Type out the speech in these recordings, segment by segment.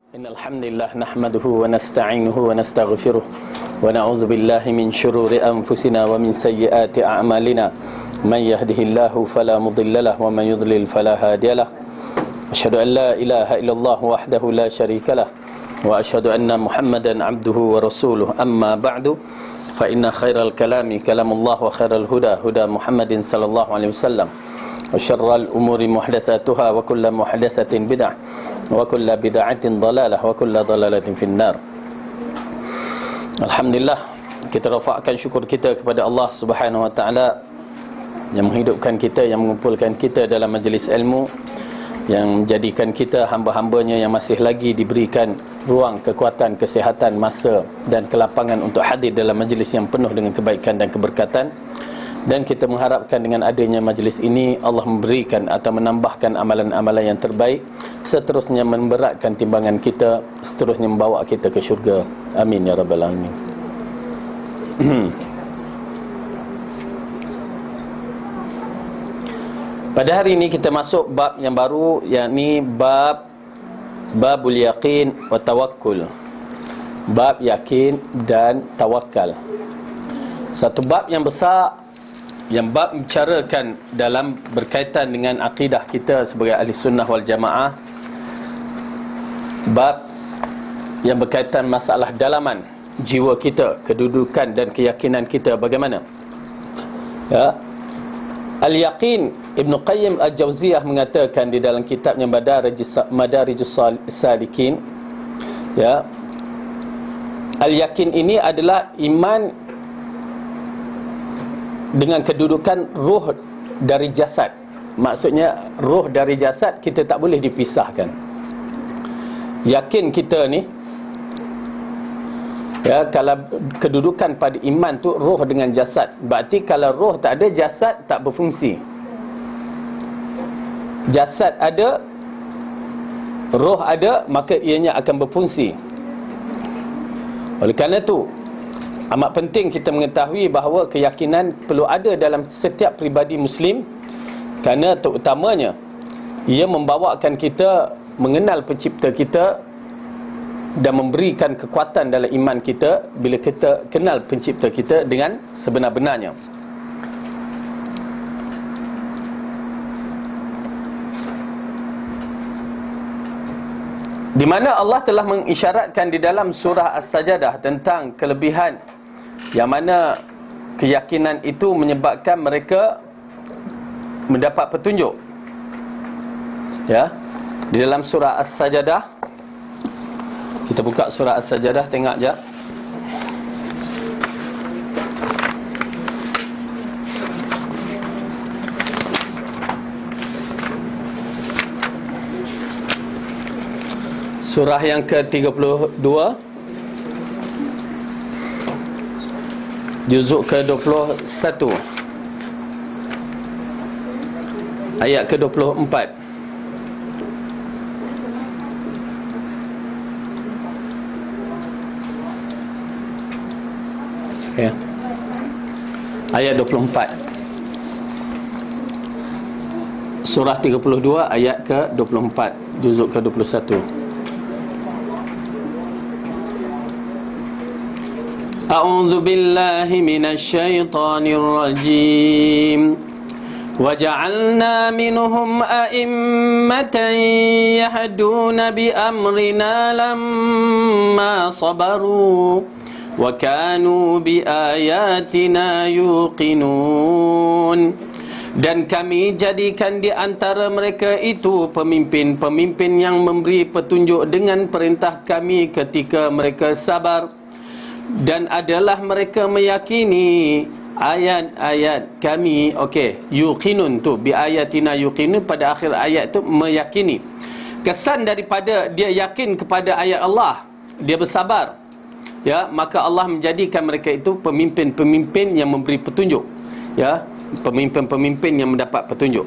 Innal hamdalillah nahmaduhu wa nasta'inuhu wa nastaghfiruh wa na'udzu billahi min shururi anfusina wa min sayyiati a'malina man yahdihillahu fala mudhillalah wa man yudlil fala hadiyalah. Asyhadu an la ilaha illallah wahdahu la syarikalah wa asyhadu anna Muhammadan 'abduhu wa rasuluh. Amma ba'du, fa inna khairal kalami kalamullah wa khairal huda huda Muhammadin sallallahu alaihi wasallam. Wa syarrul umuri muhdatsatuha wa kullu muhdatsatin bid'ah wa kullu bid'atin dhalalah wa kullu dhalalatin finnar. Alhamdulillah, kita rafakkan syukur kita kepada Allah Subhanahu wa taala yang menghidupkan kita, yang mengumpulkan kita dalam majlis ilmu, yang menjadikan kita hamba-hambanya yang masih lagi diberikan ruang, kekuatan, kesihatan, masa dan kelapangan untuk hadir dalam majlis yang penuh dengan kebaikan dan keberkatan. Dan kita mengharapkan dengan adanya majlis ini Allah memberikan atau menambahkan amalan-amalan yang terbaik, seterusnya memberatkan timbangan kita, seterusnya membawa kita ke syurga. Amin ya rabbal alamin. Pada hari ini kita masuk bab yang baru, yakni babul yaqin wa tawakkul. Bab yakin dan tawakal. Satu bab yang besar, yang bab membicarakan dalam berkaitan dengan akidah kita sebagai ahli sunnah wal jamaah. Bab yang berkaitan masalah dalaman jiwa kita, kedudukan dan keyakinan kita bagaimana. Ya. Al-Yaqin, Ibn Qayyim Al-Jauziyah mengatakan di dalam kitabnya Madarijus Salikin, ya, Al-Yaqin ini adalah iman dengan kedudukan roh dari jasad. Maksudnya roh dari jasad kita tak boleh dipisahkan. Yakin kita ni, ya, kalau kedudukan pada iman tu roh dengan jasad, berarti kalau roh tak ada, jasad tak berfungsi. Jasad ada, roh ada, maka ianya akan berfungsi. Oleh kerana tu amat penting kita mengetahui bahawa keyakinan perlu ada dalam setiap pribadi Muslim, kerana terutamanya ia membawakan kita mengenal pencipta kita dan memberikan kekuatan dalam iman kita bila kita kenal pencipta kita dengan sebenar-benarnya. Di mana Allah telah mengisyaratkan di dalam surah As-Sajdah tentang kelebihan yang mana keyakinan itu menyebabkan mereka mendapat petunjuk. Ya, di dalam surah As-Sajdah, kita buka surah As-Sajdah, tengok je. Surah yang ke-32, juzuk ke-21, ayat ke-24. Ya. Ayat 24. Surah 32 ayat ke-24, juzuk ke-21. A'udzu billahi minasy syaithanir rajim. Wa ja'alna minhum a'immatan yahduna bi amrina lamma sabaru wa kanu bi ayatina yuqinun. Dan kami jadikan di antara mereka itu pemimpin-pemimpin yang memberi petunjuk dengan perintah kami ketika mereka sabar, dan adalah mereka meyakini ayat-ayat kami. Okey, yuqinun tu bi ayatina yuqinun, pada akhir ayat tu meyakini. Kesan daripada dia yakin kepada ayat Allah, dia bersabar, ya, maka Allah menjadikan mereka itu pemimpin-pemimpin yang memberi petunjuk, ya, pemimpin-pemimpin yang mendapat petunjuk.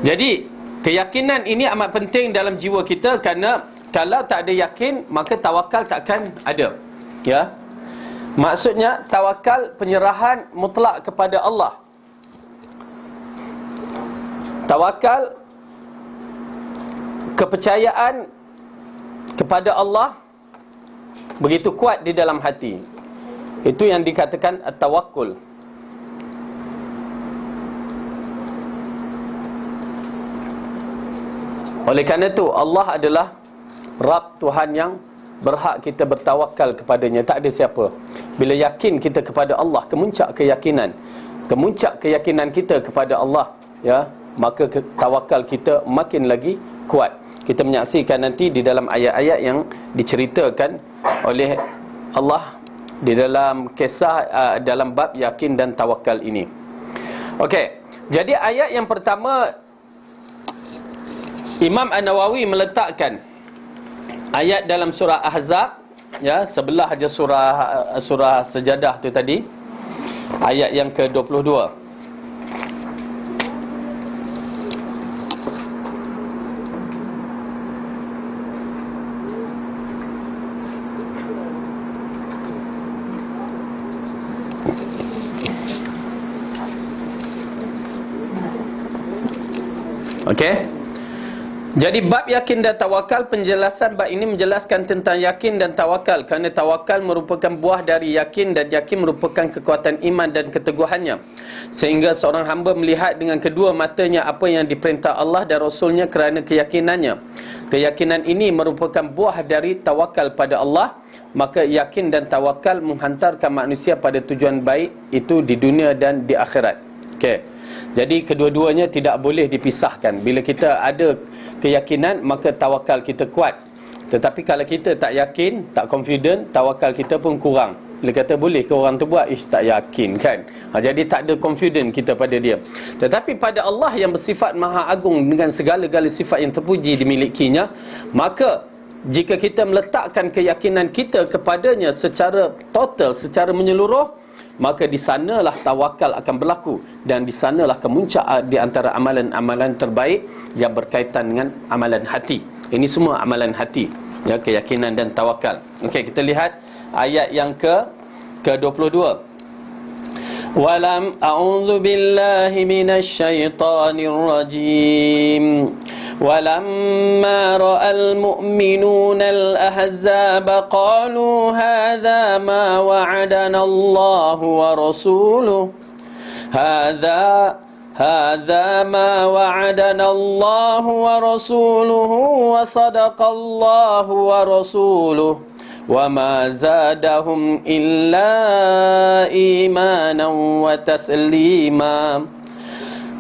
Jadi keyakinan ini amat penting dalam jiwa kita, kerana kalau tak ada yakin maka tawakal takkan ada. Ya, maksudnya tawakal penyerahan mutlak kepada Allah. Tawakal kepercayaan kepada Allah begitu kuat di dalam hati. Itu yang dikatakan at-tawakkul. Oleh kerana itu Allah adalah Rabb, Tuhan yang berhak kita bertawakal kepadanya, tak ada siapa. Bila yakin kita kepada Allah, kemuncak keyakinan kita kepada Allah, ya, maka tawakal kita makin lagi kuat. Kita menyaksikan nanti di dalam ayat-ayat yang diceritakan oleh Allah di dalam kisah dalam bab yakin dan tawakal ini. Okey, jadi ayat yang pertama Imam An-Nawawi meletakkan ayat dalam surah Ahzab, ya, sebelah aja surah Sajadah tu tadi, ayat yang ke-22. Okey. Jadi bab yakin dan tawakal, penjelasan bab ini menjelaskan tentang yakin dan tawakal, kerana tawakal merupakan buah dari yakin dan yakin merupakan kekuatan iman dan keteguhannya, sehingga seorang hamba melihat dengan kedua matanya apa yang diperintah Allah dan Rasulnya kerana keyakinannya. Keyakinan ini merupakan buah dari tawakal pada Allah. Maka yakin dan tawakal menghantarkan manusia pada tujuan baik itu di dunia dan di akhirat. Okey. Jadi kedua-duanya tidak boleh dipisahkan. Bila kita ada keyakinan, maka tawakal kita kuat. Tetapi kalau kita tak yakin, tak confident, tawakal kita pun kurang. Bila kata boleh ke orang tu buat, tak yakin kan. Jadi tak ada confident kita pada dia. Tetapi pada Allah yang bersifat maha agung dengan segala-gala sifat yang terpuji dimilikinya, maka jika kita meletakkan keyakinan kita kepadanya secara total, secara menyeluruh, maka di sanalah tawakal akan berlaku, dan di sanalah kemuncak di antara amalan-amalan terbaik yang berkaitan dengan amalan hati. Ini semua amalan hati, ya, keyakinan dan tawakal. Okey, kita lihat ayat yang ke-22. Walam a'udzu billahi minasy syaithanir rajim. Walamma ra'al mu'minuna al-ahzaba qalu hadza ma wa'adana Allahu wa rasuluhu hadza ma wa'adana Allahu wa rasuluhu wa sadaqallahu wa rasuluhu wa ma zadahum illa imanan wa taslima.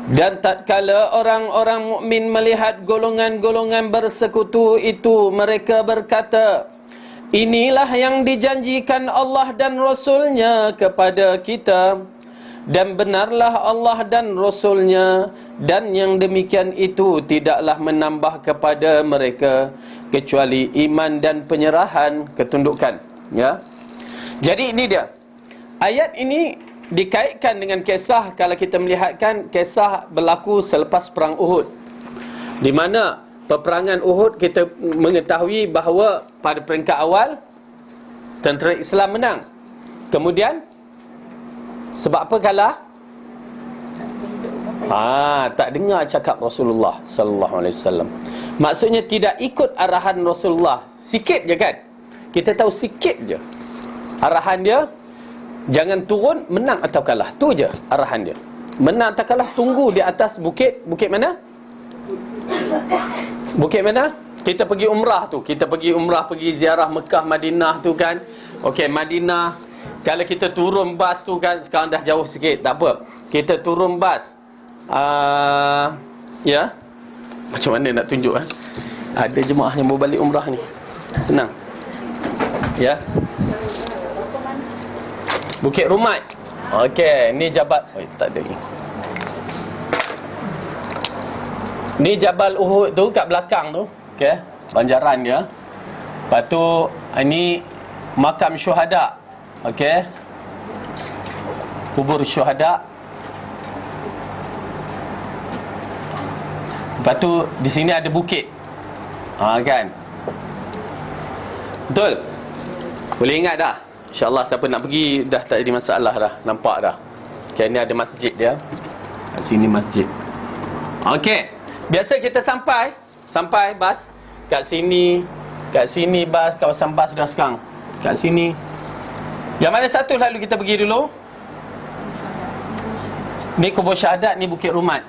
Dan tatkala orang-orang mukmin melihat golongan-golongan bersekutu itu, mereka berkata, inilah yang dijanjikan Allah dan Rasulnya kepada kita, dan benarlah Allah dan Rasulnya, dan yang demikian itu tidaklah menambah kepada mereka kecuali iman dan penyerahan, ketundukan. Ya. Jadi ini dia. Ayat ini dikaitkan dengan kisah, kalau kita melihatkan kisah berlaku selepas perang Uhud, di mana peperangan Uhud kita mengetahui bahawa pada peringkat awal tentera Islam menang. Kemudian sebab apa kalah? Tak dengar cakap Rasulullah sallallahu alaihi wasallam. Maksudnya tidak ikut arahan Rasulullah. Sikit je kan? Kita tahu sikit je arahan dia. Jangan turun, menang atau kalah. Tu je arahan dia. Menang atau kalah, tunggu di atas bukit. Bukit mana? Bukit mana? Kita pergi umrah tu. Kita pergi umrah, pergi ziarah Mekah, Madinah tu kan. Okey, Madinah. Kalau kita turun bas tu kan, sekarang dah jauh sikit, tak apa. Kita turun bas. Ya. Macam mana nak tunjuk Ada jemaah yang mau balik umrah ni. Tenang. Ya. Bukit Rumat. Okey, ni Jabal. Tak ada ni. Ni Jabal Uhud tu kat belakang tu. Okey, banjaran dia. Lepas tu ini makam syuhada. Okey. Kubur syuhada. Lepas tu di sini ada bukit. Kan. Betul? Boleh ingat dah? InsyaAllah siapa nak pergi dah tak ada masalah dah. Nampak dah. Okay, ni ada masjid dia. Kat sini masjid. Okey. Biasa kita sampai bas kat sini. Kat sini bas, kawasan bas dah sekarang. Kat sini. Yang mana satu lalu kita pergi dulu? Ni kubur syahadat, ni Bukit Rumat.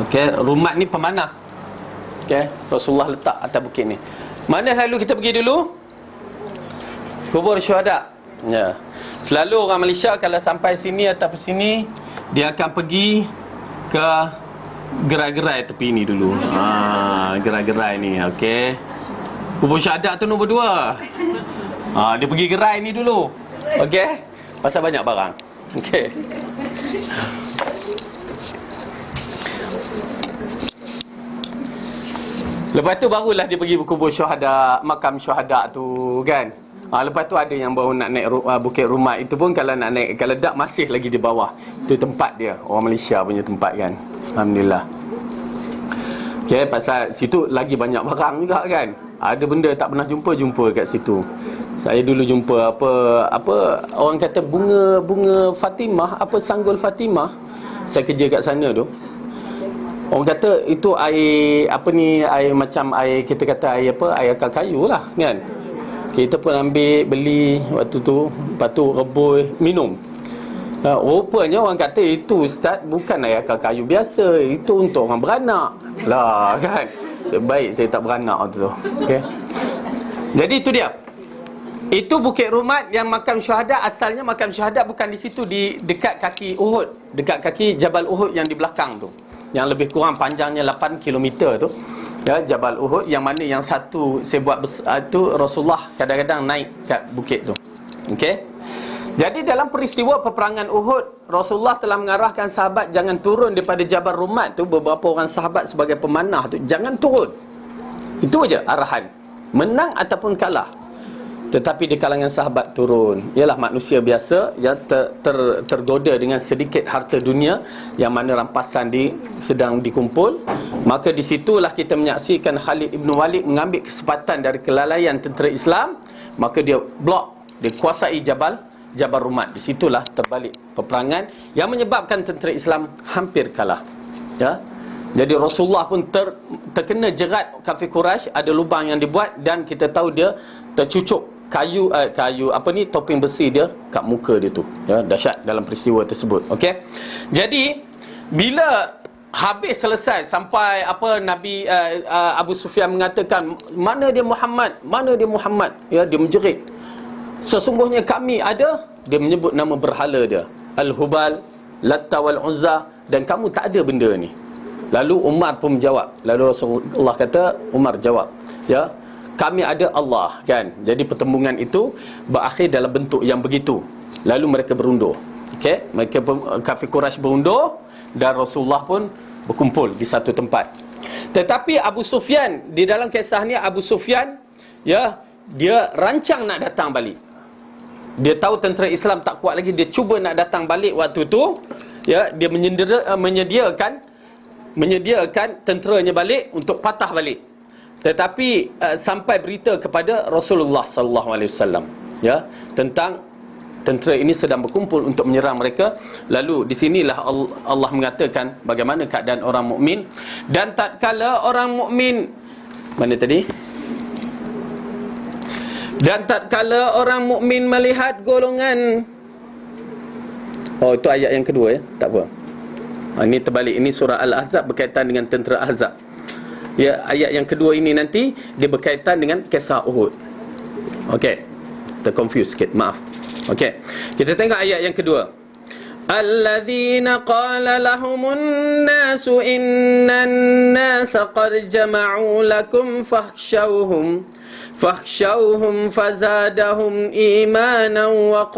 Okey, Rumat ni pemanah. Okey, Rasulullah letak atas bukit ni. Mana lalu kita pergi dulu? Kubur syuhada. Ya. Selalu orang Malaysia kalau sampai sini atau sini, dia akan pergi ke gerai-gerai tepi ni dulu. Gerai-gerai ni, okey. Kubur syuhada tu nombor 2. Dia pergi gerai ni dulu. Okey. Pasal banyak barang. Okey. Lepas tu barulah dia pergi kubur syuhada, makam syuhada tu kan. Lepas tu ada yang baru nak naik Bukit Rumat. Itu pun kalau nak naik, kalau tak masih lagi di bawah. Itu tempat dia, orang Malaysia punya tempat kan. Alhamdulillah. Okay, pasal situ lagi banyak barang juga kan. Ada benda tak pernah jumpa kat situ. Saya dulu jumpa apa orang kata bunga Fatimah, apa sanggul Fatimah. Saya kerja kat sana tu. Orang kata itu air air macam air, kita kata air apa, air akar kayu lah kan. Kita pun ambil beli waktu tu, lepas tu rebus minum. Rupanya orang kata itu ustaz bukan air akar kayu biasa, itu untuk orang beranak lah kan. Sebaik saya tak beranak waktu tu. Okay. Jadi itu dia. Itu Bukit Rumat yang makam syuhada. Asalnya makam syuhada bukan di situ, di dekat kaki Uhud, dekat kaki Jabal Uhud yang di belakang tu, yang lebih kurang panjangnya 8 km tu. Ya, Jabal Uhud, yang mana yang satu saya buat tu Rasulullah kadang-kadang naik kat bukit tu. Okey. Jadi dalam peristiwa peperangan Uhud, Rasulullah telah mengarahkan sahabat jangan turun daripada Jabal Rumat tu. Beberapa orang sahabat sebagai pemanah tu, jangan turun. Itu aja arahan. Menang ataupun kalah. Tetapi di kalangan sahabat turun. Ialah manusia biasa yang tergoda dengan sedikit harta dunia, yang mana rampasan sedang dikumpul. Maka disitulah kita menyaksikan Khalid ibn Walid mengambil kesempatan dari kelalaian tentera Islam. Maka dia blok, dia kuasai Jabal Rumat. Disitulah terbalik peperangan yang menyebabkan tentera Islam hampir kalah. Ya. Jadi Rasulullah pun terkena jerat kafir Quraisy. Ada lubang yang dibuat dan kita tahu dia tercucuk kayu topeng besi dia kat muka dia tu. Ya, dahsyat dalam peristiwa tersebut. Okey. Jadi bila habis selesai sampai Nabi Abu Sufyan mengatakan, mana dia Muhammad? Ya, dia menjerit, sesungguhnya kami ada, dia menyebut nama berhala dia, Al-Hubal, Latta wal Uzza, dan kamu tak ada benda ni. Lalu Umar pun menjawab. Lalu Rasulullah kata, Umar jawab, ya, kami ada Allah kan. Jadi pertembungan itu berakhir dalam bentuk yang begitu. Lalu mereka berundur. Okey, mereka kafir Quraisy berundur dan Rasulullah pun berkumpul di satu tempat. Tetapi Abu Sufyan, di dalam kisah ni Abu Sufyan, ya, dia rancang nak datang balik. Dia tahu tentera Islam tak kuat lagi, dia cuba nak datang balik waktu tu. Ya, dia menyediakan tenteranya balik untuk patah balik. Tetapi sampai berita kepada Rasulullah sallallahu alaihi wasallam, ya, tentang tentera ini sedang berkumpul untuk menyerang mereka. Lalu di sinilah Allah mengatakan bagaimana keadaan orang mukmin. Dan tatkala orang mukmin, mana tadi? Dan tatkala orang mukmin melihat golongan, itu ayat yang kedua, ya, tak apa. Ini terbalik, ini surah Al-Ahzab berkaitan dengan tentera Ahzab. Ya, ayat yang kedua ini nanti dia berkaitan dengan kisah Uhud. Okey, terconfuse sikit, maaf. Okey, kita tengok ayat yang kedua. Alladzina qala lahumun nasu innan nasa qad jama'u lakum fakhshawhum fazadahum imanan wa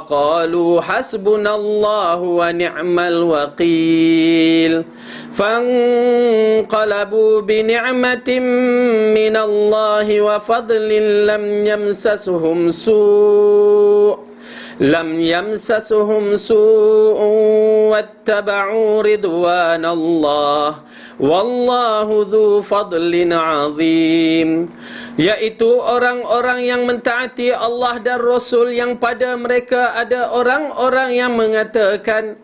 qalu hasbunallahu wa ni'mal waqil. Fanqalabu bi ni'matin minallahi wa fadlin lam yamsasuhum su'un wattaba'u ridwanallah wallahu dzu fadlin 'azim. Yaitu orang-orang yang mentaati Allah dan Rasul, yang pada mereka ada orang-orang yang mengatakan,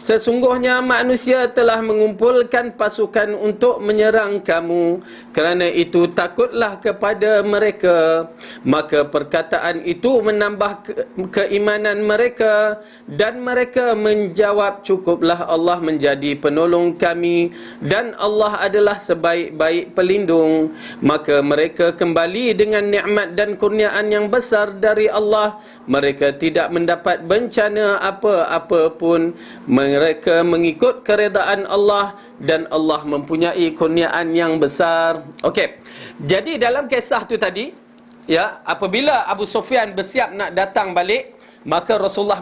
Sesungguhnya manusia telah mengumpulkan pasukan untuk menyerang kamu. Kerana itu takutlah kepada mereka. Maka perkataan itu menambah keimanan mereka. Dan mereka menjawab, cukuplah Allah menjadi penolong kami. Dan Allah adalah sebaik-baik pelindung. Maka mereka kembali dengan nikmat dan kurniaan yang besar dari Allah. Mereka tidak mendapat bencana apa-apa pun. Mereka mengikut keredaan Allah dan Allah mempunyai kurniaan yang besar. Okey. Jadi dalam kisah tu tadi, ya, apabila Abu Sufyan bersiap nak datang balik, maka Rasulullah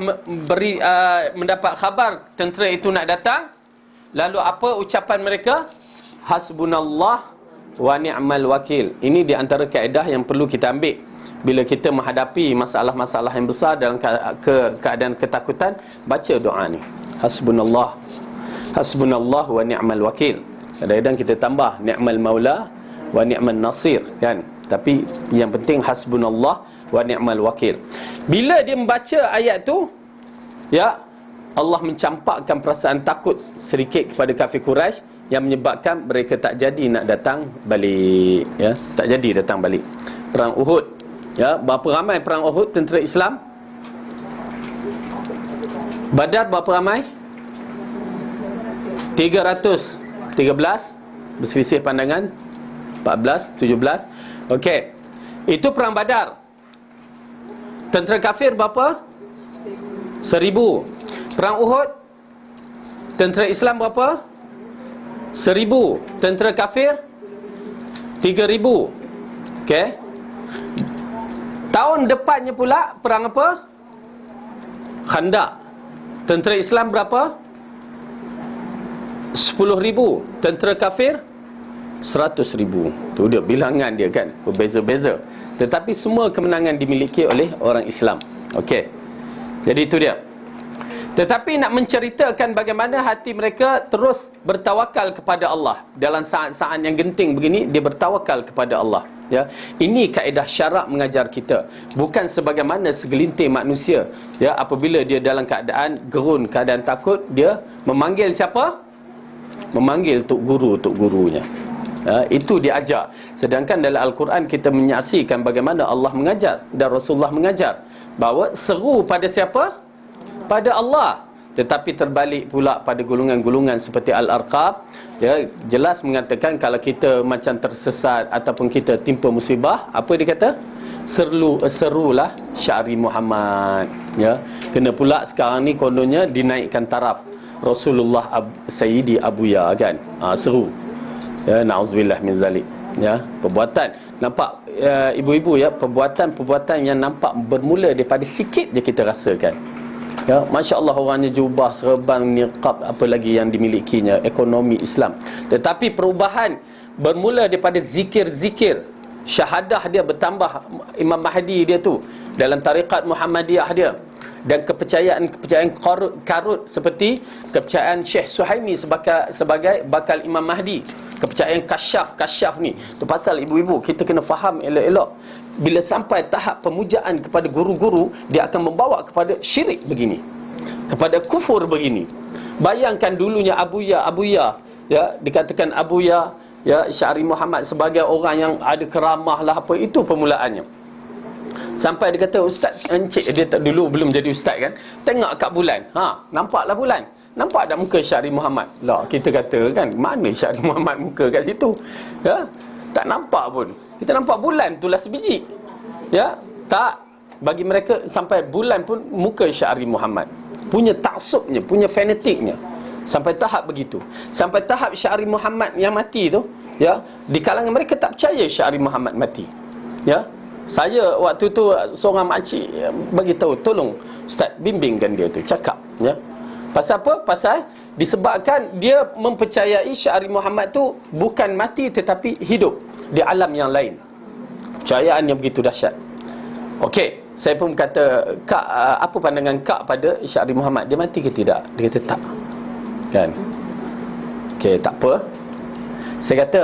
mendapat khabar tentera itu nak datang. Lalu apa ucapan mereka? Hasbunallah wa ni'mal wakil. Ini di antara kaedah yang perlu kita ambil bila kita menghadapi masalah-masalah yang besar dalam keadaan ketakutan. Baca doa ni, Hasbunallah wa ni'mal wakil. Kadang-kadang kita tambah ni'mal maula wa ni'mal nasir, kan? Tapi yang penting hasbunallah wa ni'mal wakil. Bila dia membaca ayat tu, ya, Allah mencampakkan perasaan takut sedikit kepada kafir Quraisy yang menyebabkan mereka tak jadi nak datang balik, ya, tak jadi datang balik. Perang Uhud, ya, berapa ramai perang Uhud tentera Islam? Badar berapa ramai? 313. Berselisih pandangan 14, 17. Okey. Itu perang Badar. Tentera kafir berapa? 1000. Perang Uhud, tentera Islam berapa? 1000. Tentera kafir 3000. Okey. Tahun depannya pula perang apa? Khandaq. Tentera Islam berapa? 10,000. Tentera kafir 100,000. Tu dia bilangan dia, kan, berbeza-beza. Tetapi semua kemenangan dimiliki oleh orang Islam. Okey. Jadi itu dia. Tetapi nak menceritakan bagaimana hati mereka terus bertawakal kepada Allah. Dalam saat-saat yang genting begini, dia bertawakal kepada Allah, ya. Ini kaedah syarak mengajar kita. Bukan sebagaimana segelintir manusia, ya, apabila dia dalam keadaan gerun, keadaan takut, dia memanggil siapa? Memanggil tok gurunya. Itu diajar. Sedangkan dalam Al-Quran kita menyaksikan bagaimana Allah mengajar dan Rasulullah mengajar bahawa seru pada siapa? Pada Allah. Tetapi terbalik pula pada golongan-golongan seperti Al-Arqab, ya, jelas mengatakan kalau kita macam tersesat ataupun kita timpa musibah, apa dia kata? Serulah Syari Muhammad, ya. Kena pula sekarang ni kononnya dinaikkan taraf Rasulullah Sayyidi Abuya, kan? Seru. Ya, na'udzubillah min zalik. Ya, perbuatan nampak, ibu-ibu, ya, perbuatan yang nampak bermula daripada sikit je kita rasakan. Ya, Masya Allah, orangnya jubah, serban, niqab, apa lagi yang dimilikinya, ekonomi Islam. Tetapi perubahan bermula daripada zikir-zikir, syahadah dia bertambah, Imam Mahdi dia tu dalam tarikat Muhammadiyah dia, dan kepercayaan karut seperti kepercayaan Syekh Suhaimi sebagai bakal Imam Mahdi. Kepercayaan kasyaf ni. Tu pasal ibu-ibu kita kena faham elok-elok. Bila sampai tahap pemujaan kepada guru-guru, dia akan membawa kepada syirik begini, kepada kufur begini. Bayangkan dulunya Abuya, ya, dikatakan Abuya, ya, Syari Muhammad sebagai orang yang ada keramah lah, apa itu permulaannya. Sampai dia kata, Ustaz, encik, dia dulu belum jadi ustaz, kan, tengok kat bulan. Nampaklah bulan. Nampak tak muka Syari Muhammad? Lah, kita kata, kan, mana Syari Muhammad muka kat situ? Ya, tak nampak pun. Kita nampak bulan tu lah sebiji. Ya, tak. Bagi mereka sampai bulan pun muka Syari Muhammad. Punya taksubnya, punya fanatiknya. Sampai tahap begitu. Sampai tahap Syari Muhammad yang mati tu, ya, di kalangan mereka tak percaya Syari Muhammad mati. Ya. Saya waktu tu seorang makcik bagi tahu, tolong Ustaz bimbingkan dia tu, cakap, ya. Pasal apa? Pasal disebabkan dia mempercayai Syari Muhammad tu bukan mati tetapi hidup di alam yang lain. Percayaan yang begitu dahsyat. Okey, saya pun kata, Kak, apa pandangan Kak pada Syari Muhammad? Dia mati ke tidak? Dia kata tak. Kan? Okey, tak apa. Saya kata,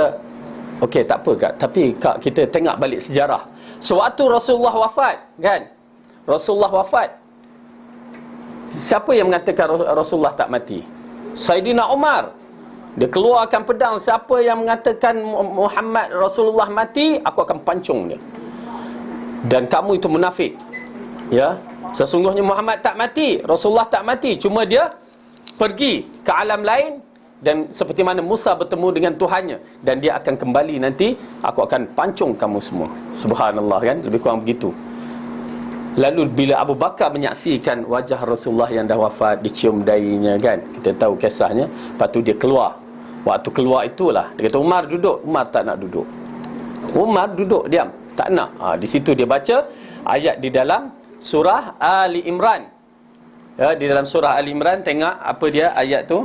okey, tak apa, Kak. Tapi Kak, kita tengok balik sejarah. Sewaktu Rasulullah wafat, kan? Rasulullah wafat, Siapa yang mengatakan Rasulullah tak mati? Saidina Umar. Dia keluarkan pedang. Siapa yang mengatakan Muhammad Rasulullah mati, aku akan pancung dia. Dan kamu itu munafik. Ya, sesungguhnya Muhammad tak mati, Rasulullah tak mati, cuma dia pergi ke alam lain. Dan seperti mana Musa bertemu dengan Tuhannya, dan dia akan kembali nanti, aku akan pancung kamu semua. Subhanallah, kan? Lebih kurang begitu. Lalu bila Abu Bakar menyaksikan wajah Rasulullah yang dah wafat, dicium dahinya, kan? Kita tahu kisahnya. Lepas tu dia keluar. Waktu keluar itulah dia kata, Umar duduk. Umar tak nak duduk. Umar duduk diam, tak nak. Di situ dia baca ayat di dalam surah Ali Imran. Ya, di dalam surah Ali Imran, tengok apa dia ayat tu.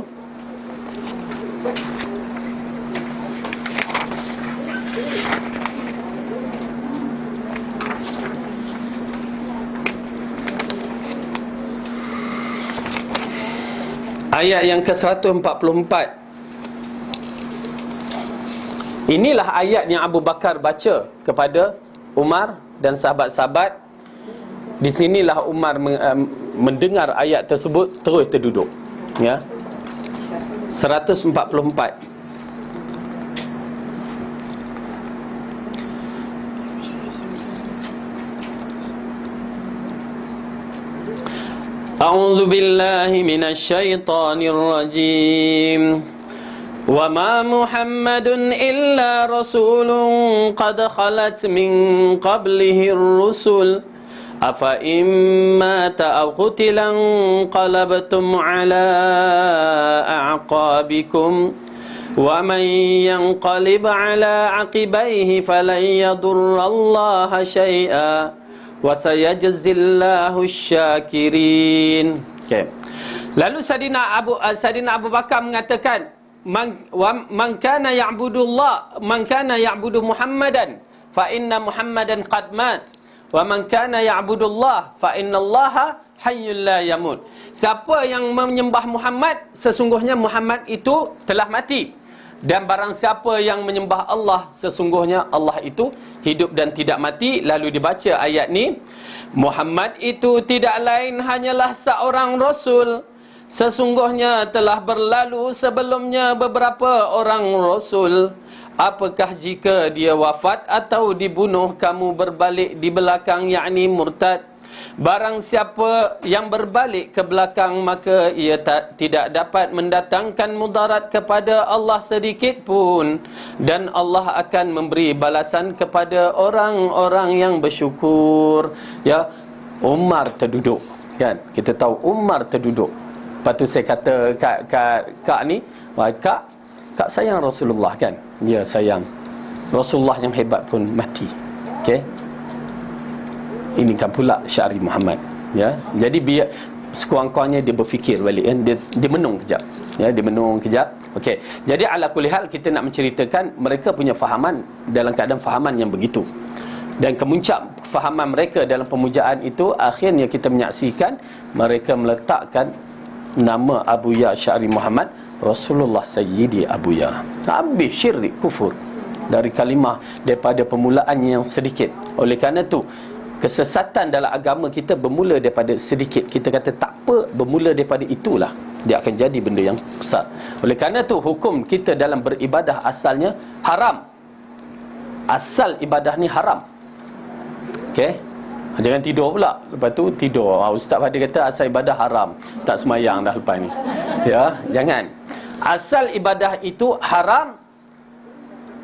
Ayat yang ke-144. Inilah ayat yang Abu Bakar baca kepada Umar dan sahabat-sahabat. Di sinilah Umar mendengar ayat tersebut, terus terduduk. Ya. 144. A'udzu billahi minasy syaithanir rajim. Wa ma Muhammadun illa rasulun qad khalat min qablihi ar-rusul afa imma ta'qutilan qalabtum ala a'qabikum wa man yanqalib ala aqibaihi falan yadurrallaha syai'a wa sayajzillahu syakirin. Okay. Lalu Saidina Abu Bakar mengatakan, man kana ya'budu Muhammadan fa inna Muhammadan qad mat wa man kana ya'budullah fa innallaha hayyul la yamut. Siapa yang menyembah Muhammad, sesungguhnya Muhammad itu telah mati. Dan barang siapa yang menyembah Allah, sesungguhnya Allah itu hidup dan tidak mati. Lalu dibaca ayat ni, Muhammad itu tidak lain hanyalah seorang rasul. Sesungguhnya telah berlalu sebelumnya beberapa orang rasul. Apakah jika dia wafat atau dibunuh, kamu berbalik di belakang, yakni murtad? Barang siapa yang berbalik ke belakang, maka ia tidak dapat mendatangkan mudarat kepada Allah sedikit pun. Dan Allah akan memberi balasan kepada orang-orang yang bersyukur. Ya, Umar terduduk, kan? Kita tahu Umar terduduk. Lepas tu saya kata kak ni, kak sayang Rasulullah, kan? Ya, sayang. Rasulullah yang hebat pun mati. Okey. Ini kan pula Syari Muhammad, ya. Jadi biar sekurang-kurangnya dia berfikir balik, kan? Dia menung kejap. Ya, dia menung kejap. Okey. Jadi ala kulli hal, kita nak menceritakan mereka punya fahaman dalam keadaan fahaman yang begitu. Dan kemuncak fahaman mereka dalam pemujaan itu, akhirnya kita menyaksikan mereka meletakkan nama Abu Ya Syari Muhammad, Rasulullah Sayyidi Abu Ya. Habis syirik, kufur. Dari kalimah, daripada permulaannya yang sedikit. Oleh kerana itu, kesesatan dalam agama kita bermula daripada sedikit. Kita kata tak apa, bermula daripada itulah dia akan jadi benda yang besar. Oleh kerana itu, hukum kita dalam beribadah asalnya haram. Asal ibadah ni haram. Okey. Jangan tidur pula. Lepas tu tidur. Ustaz Fadil kata asal ibadah haram, tak semayang dah lepas ni. Ya, jangan. Asal ibadah itu haram,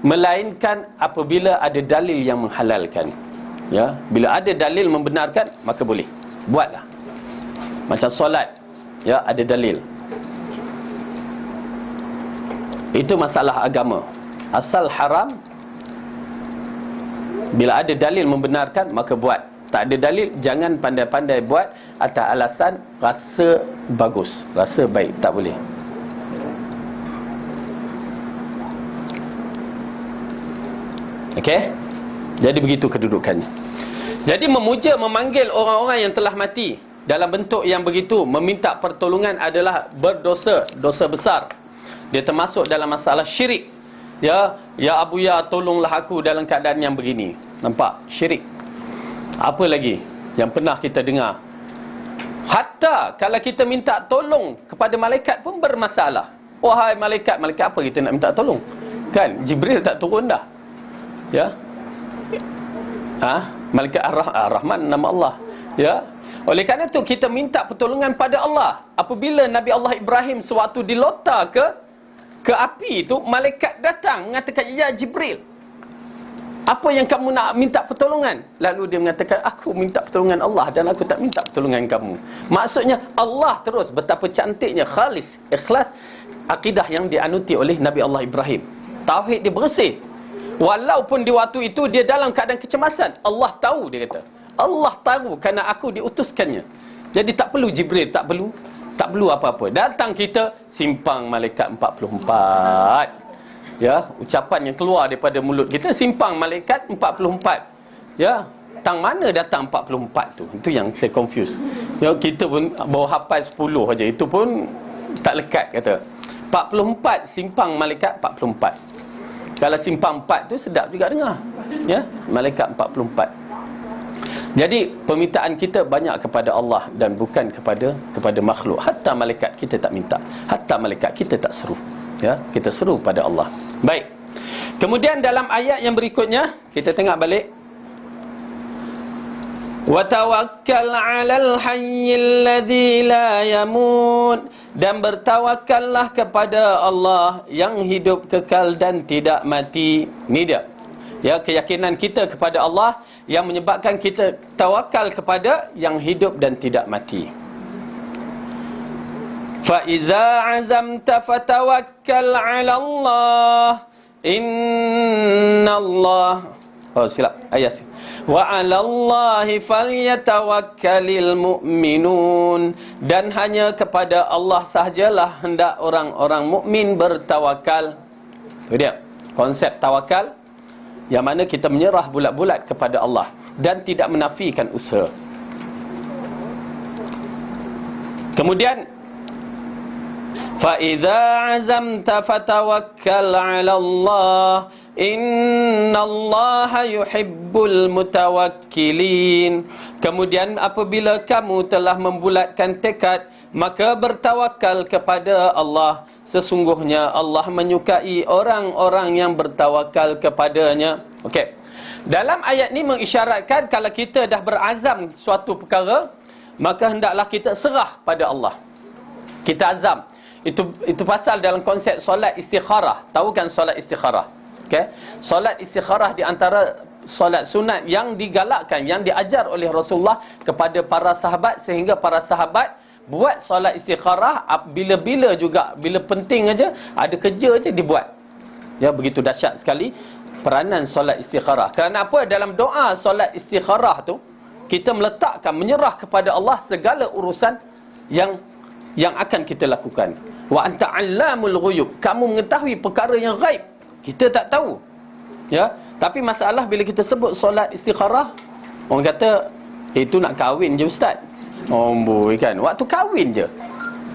melainkan apabila ada dalil yang menghalalkan. Ya, bila ada dalil membenarkan, maka boleh. Buatlah. Macam solat, ya, ada dalil. Itu masalah agama. Asal haram, bila ada dalil membenarkan, maka buat. Tak ada dalil, jangan pandai-pandai buat atas alasan rasa bagus, rasa baik. Tak boleh. Okey? Jadi begitu kedudukannya. Jadi memuja, memanggil orang-orang yang telah mati dalam bentuk yang begitu, meminta pertolongan adalah berdosa, dosa besar. Dia termasuk dalam masalah syirik. Ya Abu Ya, tolonglah aku dalam keadaan yang begini. Nampak? Syirik. Apa lagi yang pernah kita dengar? Hatta kalau kita minta tolong kepada malaikat pun bermasalah. Wahai malaikat, malaikat apa kita nak minta tolong? Kan Jibril tak turun dah. Ya. Malaikat Ar-Rahman nama Allah. Ya. Oleh kerana itu kita minta pertolongan pada Allah. Apabila Nabi Allah Ibrahim sewaktu dilontar ke api itu, malaikat datang mengatakan, ya Jibril, apa yang kamu nak minta pertolongan? Lalu dia mengatakan, aku minta pertolongan Allah dan aku tak minta pertolongan kamu. Maksudnya Allah terus betapa cantiknya khalis, ikhlas akidah yang dianuti oleh Nabi Allah Ibrahim. Tauhid dia bersih. Walaupun di waktu itu dia dalam keadaan kecemasan, Allah tahu, dia kata. Allah tahu kerana aku diutuskannya. Jadi tak perlu Jibril, tak perlu apa-apa. Datang kita simpang malaikat 44. Ya, ucapan yang keluar daripada mulut kita simpang malaikat 44. Ya, tang mana datang 44 tu? Itu yang saya confuse. Ya, kita pun baru hafal 10 aja. Itu pun tak lekat kata. 44 simpang malaikat 44. Kalau simpang 4 tu sedap juga dengar. Ya, malaikat 44. Jadi permintaan kita banyak kepada Allah dan bukan kepada makhluk. Hatta malaikat kita tak minta. Hatta malaikat kita tak seru. Ya, kita seru pada Allah. Baik. Kemudian dalam ayat yang berikutnya kita tengok balik. Wa tawakkal 'alal hayyil ladzi la yamut, dan bertawakallah kepada Allah yang hidup kekal dan tidak mati. Ni dia. Ya, keyakinan kita kepada Allah yang menyebabkan kita tawakal kepada yang hidup dan tidak mati. Fa iza azamta fatawakkal 'ala Allah. Innallaha, silap ayat. Wa 'ala Allahi falyatawakkalul mu'minun, dan hanya kepada Allah sahajalah hendak orang-orang mukmin bertawakal. Itu dia konsep tawakal, yang mana kita menyerah bulat-bulat kepada Allah dan tidak menafikan usaha. Kemudian fa idza azamta fatawakkal 'ala Allah, innallaha yuhibbul mutawakkilin. Kemudian apabila kamu telah membulatkan tekad, maka bertawakal kepada Allah. Sesungguhnya Allah menyukai orang-orang yang bertawakal kepadanya. Okey. Dalam ayat ni mengisyaratkan kalau kita dah berazam suatu perkara, maka hendaklah kita serah pada Allah. Kita azam. Itu pasal dalam konsep solat istikharah. Tahu kan solat istikharah? Okey. Solat istikharah di antara solat sunat yang digalakkan, yang diajar oleh Rasulullah kepada para sahabat, sehingga para sahabat buat solat istikharah bila-bila juga, bila penting aja, ada kerja aja dibuat. Ya, begitu dahsyat sekali peranan solat istikharah. Kerana apa? Dalam doa solat istikharah tu, kita meletakkan, menyerah kepada Allah segala urusan yang akan kita lakukan. Wa anta 'allamul ghuyub, kamu mengetahui perkara yang ghaib, kita tak tahu. Ya, tapi masalah bila kita sebut solat istikharah, orang kata itu nak kahwin je ustaz. Boy kan, waktu kahwin je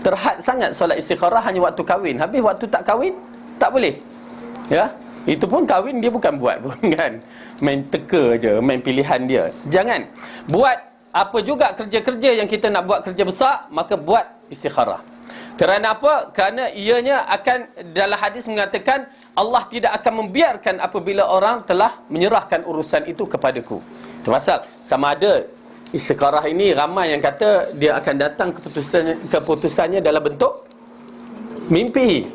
terhad sangat solat istikharah, hanya waktu kahwin. Habis waktu tak kahwin tak boleh. Ya, itu pun kahwin dia bukan buat pun kan, main teka je, main pilihan dia. Jangan buat apa juga kerja-kerja yang kita nak buat kerja besar, maka buat istikharah. Kerana apa? Kerana ianya akan, dalam hadis mengatakan, Allah tidak akan membiarkan apabila orang telah menyerahkan urusan itu kepadaku. Itu pasal sama ada istikharah ini, ramai yang kata dia akan datang keputusannya dalam bentuk mimpi.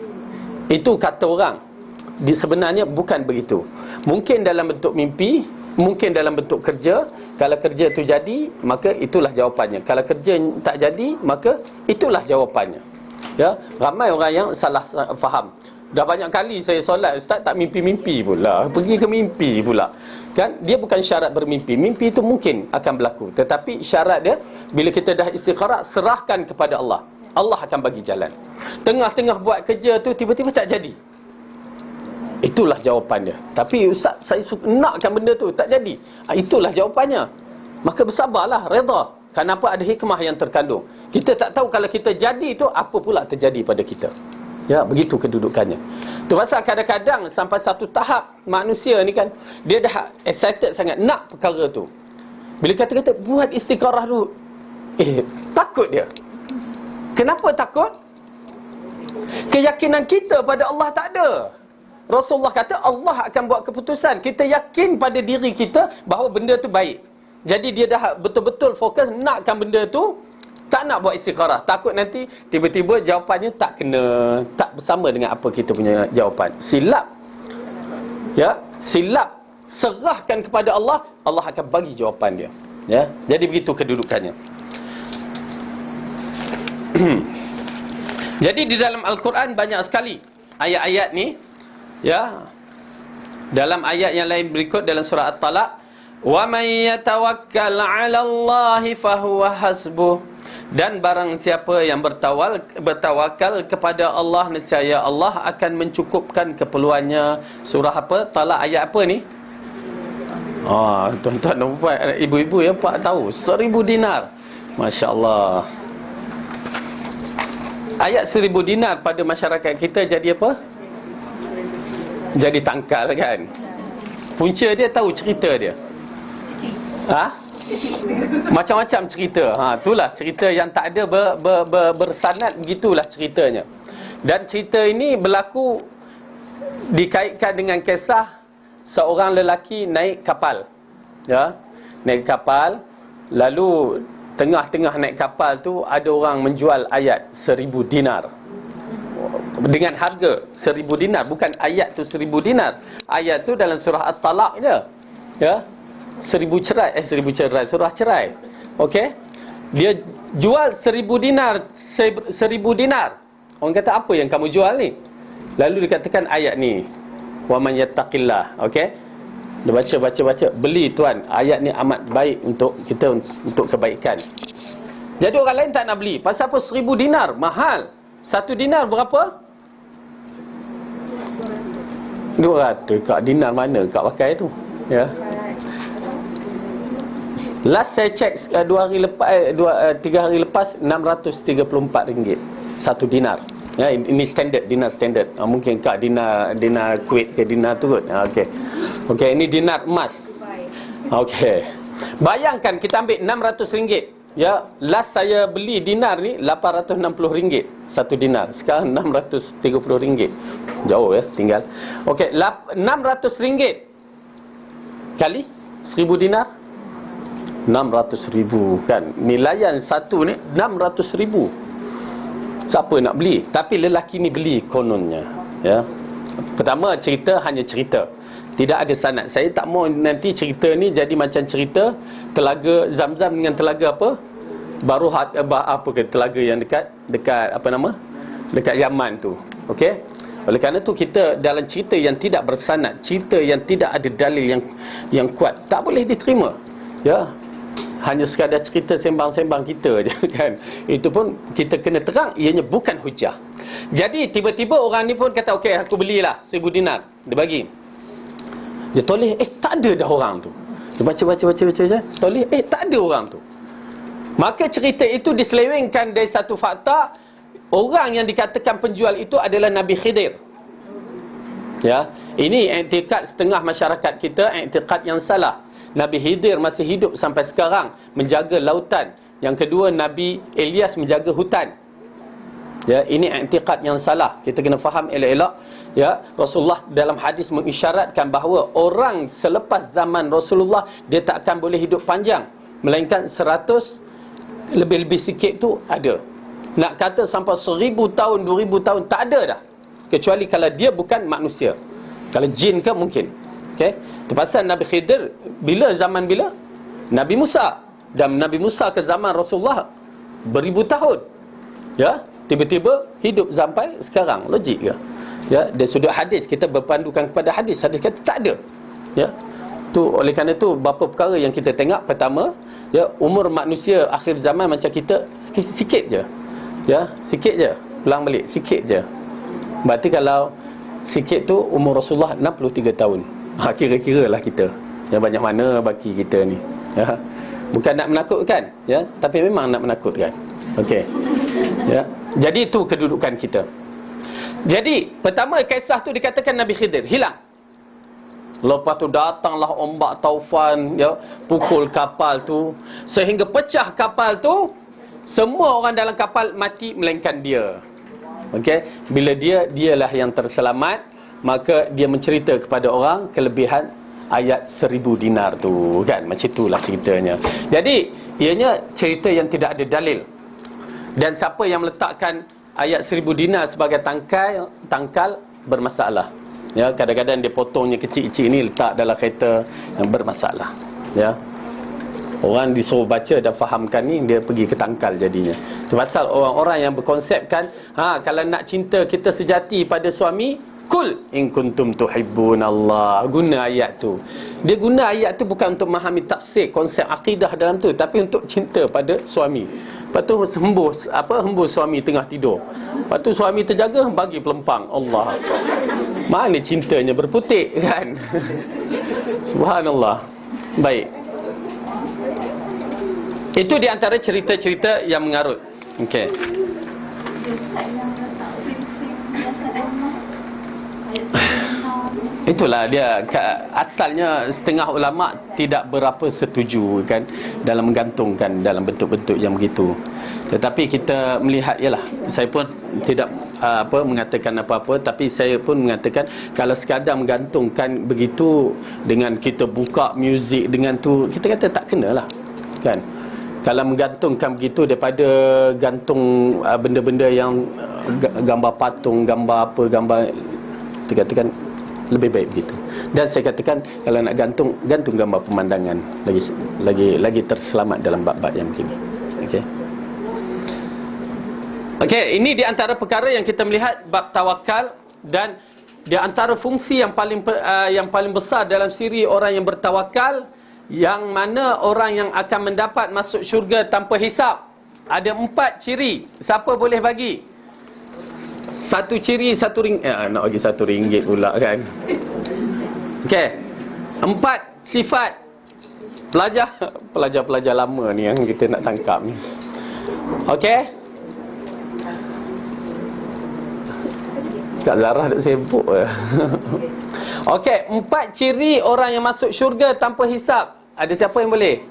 Itu kata orang. Sebenarnya bukan begitu. Mungkin dalam bentuk mimpi, mungkin dalam bentuk kerja. Kalau kerja itu jadi, maka itulah jawapannya. Kalau kerja tak jadi, maka itulah jawapannya. Ya, ramai orang yang salah faham. Dah banyak kali saya solat, ustaz, tak mimpi-mimpi pula, pergi ke mimpi pula. Kan dia bukan syarat bermimpi. Mimpi itu mungkin akan berlaku, tetapi syarat dia bila kita dah istikharah, serahkan kepada Allah. Allah akan bagi jalan. Tengah-tengah buat kerja tu tiba-tiba tak jadi, itulah jawapannya. Tapi ustaz, saya nakkan benda tu tak jadi, itulah jawapannya. Maka bersabarlah, redha. Kenapa? Ada hikmah yang terkandung. Kita tak tahu kalau kita jadi tu apa pula terjadi pada kita. Ya, begitu kedudukannya. Tu pasal kadang-kadang sampai satu tahap manusia ni kan, dia dah excited sangat nak perkara tu. Bila kata-kata buat istikharah dulu, Takut dia. Kenapa takut? Keyakinan kita pada Allah tak ada. Rasulullah kata Allah akan buat keputusan. Kita yakin pada diri kita bahawa benda tu baik. Jadi dia dah betul-betul fokus nakkan benda tu, tak nak buat istikharah. Takut nanti tiba-tiba jawapannya tak kena, tak bersama dengan apa kita punya jawapan. Silap. Ya, silap. Serahkan kepada Allah, Allah akan bagi jawapan dia. Ya, jadi begitu kedudukannya. Jadi di dalam Al-Quran banyak sekali ayat-ayat ni. Ya, dalam ayat yang lain berikut dalam surah At-Talaq, wa may yatawakkal 'ala Allahi fahuwa hasbuh, dan barang siapa yang bertawakal kepada Allah, nescaya Allah akan mencukupkan keperluannya. Surah apa? Talaq ayat apa ni? Tuan-tuan dan puan, ibu-ibu ya, Pak tahu 1000 dinar. Masya-Allah. Ayat 1000 dinar pada masyarakat kita jadi apa? Jadi tangkal kan. Punca dia tahu cerita dia. Macam-macam cerita. Itulah cerita yang tak ada bersanad, begitulah ceritanya. Dan cerita ini berlaku dikaitkan dengan kisah seorang lelaki naik kapal. Ya, naik kapal, lalu tengah-tengah naik kapal tu ada orang menjual ayat 1000 dinar. Dengan harga 1000 dinar, bukan ayat tu 1000 dinar. Ayat tu dalam surah At-Talaq je. Ya. 1000 cerai, surah cerai. Okey. Dia jual 1000 dinar, 1000 dinar. Orang kata, apa yang kamu jual ni? Lalu dikatakan ayat ni, wa man yattaqillah. Okey. Dia baca, beli tuan, ayat ni amat baik untuk kita, untuk kebaikan. Jadi orang lain tak nak beli. Pasal apa? 1000 dinar, mahal. 1 dinar berapa? 200. Kak dinar mana kak pakai tu? Ya. Last saya check 3 hari lepas, RM634 1 dinar. Ya, ini standard, dinar standard. Mungkin kak dinar Kuwait ke dinar tu kot. Okey, ini dinar emas. Okey. Bayangkan kita ambil RM600. Ya, last saya beli dinar ni RM860 1 dinar. Sekarang RM630. Jauh ya, tinggal. Okey, RM600 kali 1000 dinar, 600,000 kan. Nilaian satu ni 600,000. Siapa nak beli? Tapi lelaki ni beli kononnya. Ya. Pertama, cerita hanya cerita, tidak ada sanad. Saya tak mau nanti cerita ni jadi macam cerita telaga Zam-Zam dengan telaga apa? Baruhat apa ke, telaga yang dekat apa nama? Dekat Yaman tu. Okey? Oleh kerana tu kita dalam cerita yang tidak bersanad, cerita yang tidak ada dalil yang kuat, tak boleh diterima. Ya. Hanya sekadar cerita sembang-sembang kita je kan. Itu pun kita kena terang ianya bukan hujah. Jadi tiba-tiba orang ni pun kata, okey aku belilah 1000 dinar. Dia bagi. Dia toleh, tak ada dah orang tu. Dia baca, toleh, tak ada orang tu. Maka cerita itu diselewengkan dari satu fakta, orang yang dikatakan penjual itu adalah Nabi Khidir. Ya, ini i'tikad setengah masyarakat kita, i'tikad yang salah. Nabi Khidir masih hidup sampai sekarang, menjaga lautan. Yang kedua, Nabi Ilyas menjaga hutan. Ya, ini i'tikad yang salah. Kita kena faham elok-elok. Ya, Rasulullah dalam hadis mengisyaratkan bahawa orang selepas zaman Rasulullah dia tak akan boleh hidup panjang, melainkan 100 lebih-lebih sikit tu ada. Nak kata sampai 1000 tahun, 2000 tahun tak ada dah. Kecuali kalau dia bukan manusia. Kalau jin ke mungkin. Okey. Terpasal Nabi Khidir zaman bila? Nabi Musa. Dan Nabi Musa ke zaman Rasulullah beribu tahun. Ya, tiba-tiba hidup sampai sekarang. Logik ke? Ya, dari sudut hadis kita berpandukan kepada hadis. Hadis kata tak ada. Ya. Tu oleh kerana tu beberapa perkara yang kita tengok. Pertama, ya, umur manusia akhir zaman macam kita sikit je. Ya, sikit je. Ulang balik, sikit je. Berarti kalau sikit tu umur Rasulullah 63 tahun. Kira-kira lah kita. Yang banyak mana baki kita ni. Ya. Bukan nak menakutkan, ya, tapi memang nak menakutkan. Okey. Ya. Jadi itu kedudukan kita. Jadi, pertama kisah tu dikatakan Nabi Khidir hilang. Lepas tu datanglah ombak taufan, ya, pukul kapal tu sehingga pecah kapal tu, Semua orang dalam kapal mati melainkan dia. Okey, bila dialah yang terselamat, maka dia mencerita kepada orang kelebihan ayat 1000 dinar tu, kan? Macam itulah ceritanya. Jadi ianya cerita yang tidak ada dalil. Dan siapa yang meletakkan ayat 1000 dinar sebagai tangkal bermasalah. Ya, kadang-kadang dia potongnya kecil-kecil ni letak dalam kereta yang bermasalah. Ya. Orang disuruh baca dan fahamkan ni, dia pergi ke tangkal jadinya. Pasal orang-orang yang berkonsepkan, kalau nak cinta kita sejati pada suami, kul in kuntum tuhibbunallah. Guna ayat tu. Dia guna ayat tu bukan untuk memahami tafsir konsep akidah dalam tu, tapi untuk cinta pada suami. Lepas tu hembus suami tengah tidur. Lepas tu suami terjaga, bagi pelempang. Allah, mana cintanya berputik, kan? Subhanallah. Baik, itu di antara cerita-cerita yang mengarut. Okey. Ustaz yang letak frame-frame biasa rumah. Itulah dia, asalnya setengah ulama tidak berapa setuju, kan, dalam menggantungkan dalam bentuk-bentuk yang begitu. Tetapi kita melihat, ialah, saya pun tidak mengatakan apa-apa, tapi saya pun mengatakan kalau sekadar menggantungkan begitu dengan kita buka muzik dengan tu, kita kata tak kenalah, kan. Kalau menggantungkan begitu daripada gantung benda-benda yang gambar patung, gambar apa, gambar, kita katakan lebih baik begitu. Dan saya katakan kalau nak gantung gambar pemandangan, lagi terselamat dalam bab-bab yang begini. Okey. Okey, ini di antara perkara yang kita melihat bab tawakal, dan di antara fungsi yang paling besar dalam siri orang yang bertawakal, yang mana orang yang akan mendapat masuk syurga tanpa hisap. Ada 4 ciri. Siapa boleh bagi? 1 ciri, 1 ringgit. Nak bagi 1 ringgit pula, kan? Okey. 4 sifat pelajar lama ni yang kita nak tangkap ni. Okey. Kak Zara duk sibuk je. Okey, 4 ciri orang yang masuk syurga tanpa hisap. Ada siapa yang boleh?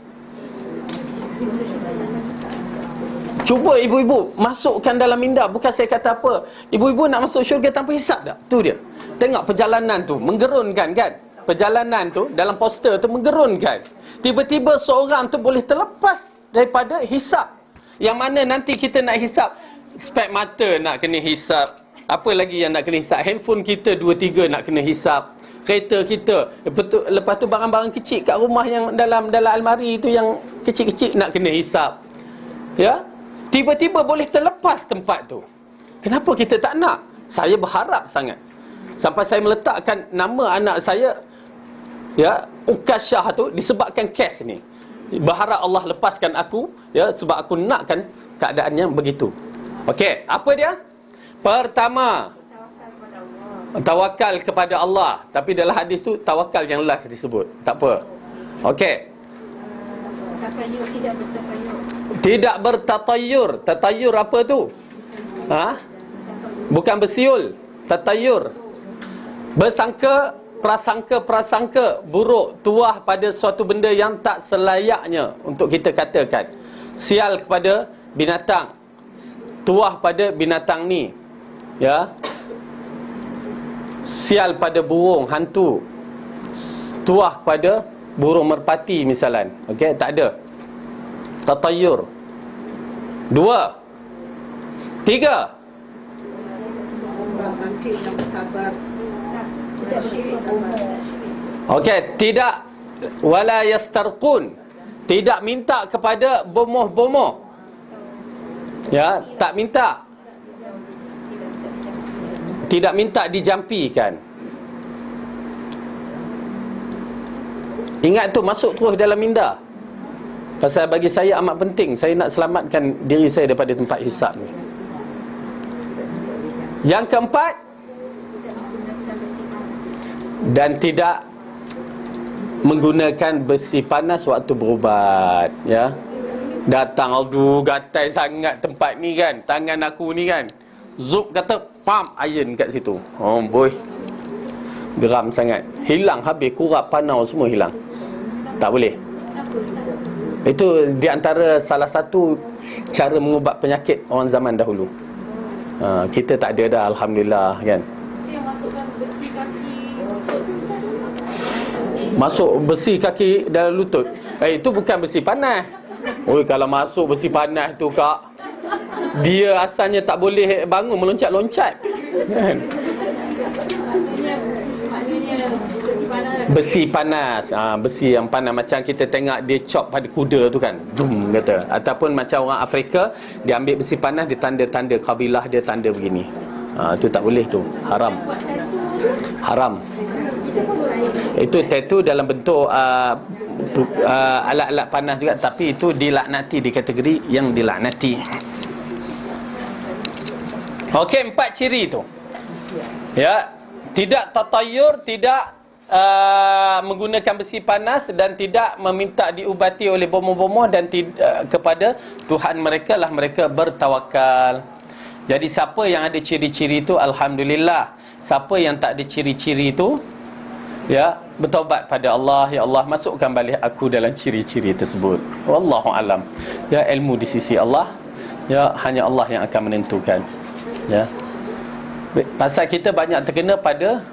Cuba ibu-ibu masukkan dalam minda. Bukan saya kata apa, ibu-ibu nak masuk syurga tanpa hisap tak? Tu dia. Tengok perjalanan tu, menggerunkan, kan? Perjalanan tu dalam poster tu menggerunkan. Tiba-tiba seorang tu boleh terlepas daripada hisap. Yang mana nanti kita nak hisap, spek mata nak kena hisap, apa lagi yang nak kena hisap? Handphone kita 2-3 nak kena hisap. Kereta kita, lepas tu barang-barang kecil kat rumah yang dalam almari tu yang kecil-kecil nak kena hisap. Ya? Tiba-tiba boleh terlepas tempat tu. Kenapa kita tak nak? Saya berharap sangat. Sampai saya meletakkan nama anak saya, ya, Ukasyah tu, disebabkan kes ni. Berharap Allah lepaskan aku, ya, sebab aku nakkan keadaan yang begitu. Okey, apa dia? Pertama, tawakal kepada Allah. Tapi dalam hadis tu tawakal yang last disebut. Tak apa. Okey. Tidak bertatayur. Tatayur apa tu? Bukan bersiul. Tatayur. Bersangka, prasangka buruk, tuah pada suatu benda yang tak selayaknya untuk kita katakan. Sial kepada binatang, tuah pada binatang ni, ya. Sial pada burung hantu, tuah pada burung merpati misalan. Okey, tak ada. Tatayur. 2. 3. Okey, tidak wala yastarqun. Tidak minta kepada bomoh-bomoh. Ya, tak minta. Tidak minta dijampikan. Ingat tu, masuk terus dalam minda. Pasal bagi saya amat penting. Saya nak selamatkan diri saya daripada tempat hisap ni. Yang keempat, dan tidak menggunakan besi panas waktu berubat, ya. Datang, aduh, gatai sangat tempat ni, kan, tangan aku ni, kan. Zup kata, pam, iron kat situ. Oh boy, geram sangat. Hilang habis, kurap, panau semua hilang. Tak boleh. Itu di antara salah satu cara mengubat penyakit orang zaman dahulu. Kita tak ada dah, alhamdulillah kan. Yang masukkan besi kaki. Masuk besi kaki dalam lutut. Itu bukan besi panas. Kalau masuk besi panas tu kak, dia asalnya tak boleh bangun, meloncat-loncat kan? Maknanya besi panas. Besi yang panas. Macam kita tengok dia chop pada kuda tu kan, dum kata. Ataupun macam orang Afrika, dia ambil besi panas, dia tanda-tanda kabilah dia, tanda begini. Tu tak boleh, tu haram. Haram. Itu tattoo dalam bentuk alat-alat panas juga, tapi itu dilaknati, di kategori yang dilaknati. Okey, 4 ciri tu. Ya, tidak tatayur, tidak menggunakan besi panas, dan tidak meminta diubati oleh bomoh-bomoh, dan kepada Tuhan mereka lah mereka bertawakal. Jadi siapa yang ada ciri-ciri itu, alhamdulillah. Siapa yang tak ada ciri-ciri itu, ya, bertaubat pada Allah. Ya Allah, masukkan balik aku dalam ciri-ciri tersebut. Wallahu alam. Ya, ilmu di sisi Allah, ya, hanya Allah yang akan menentukan. Ya, pasal kita banyak terkena pada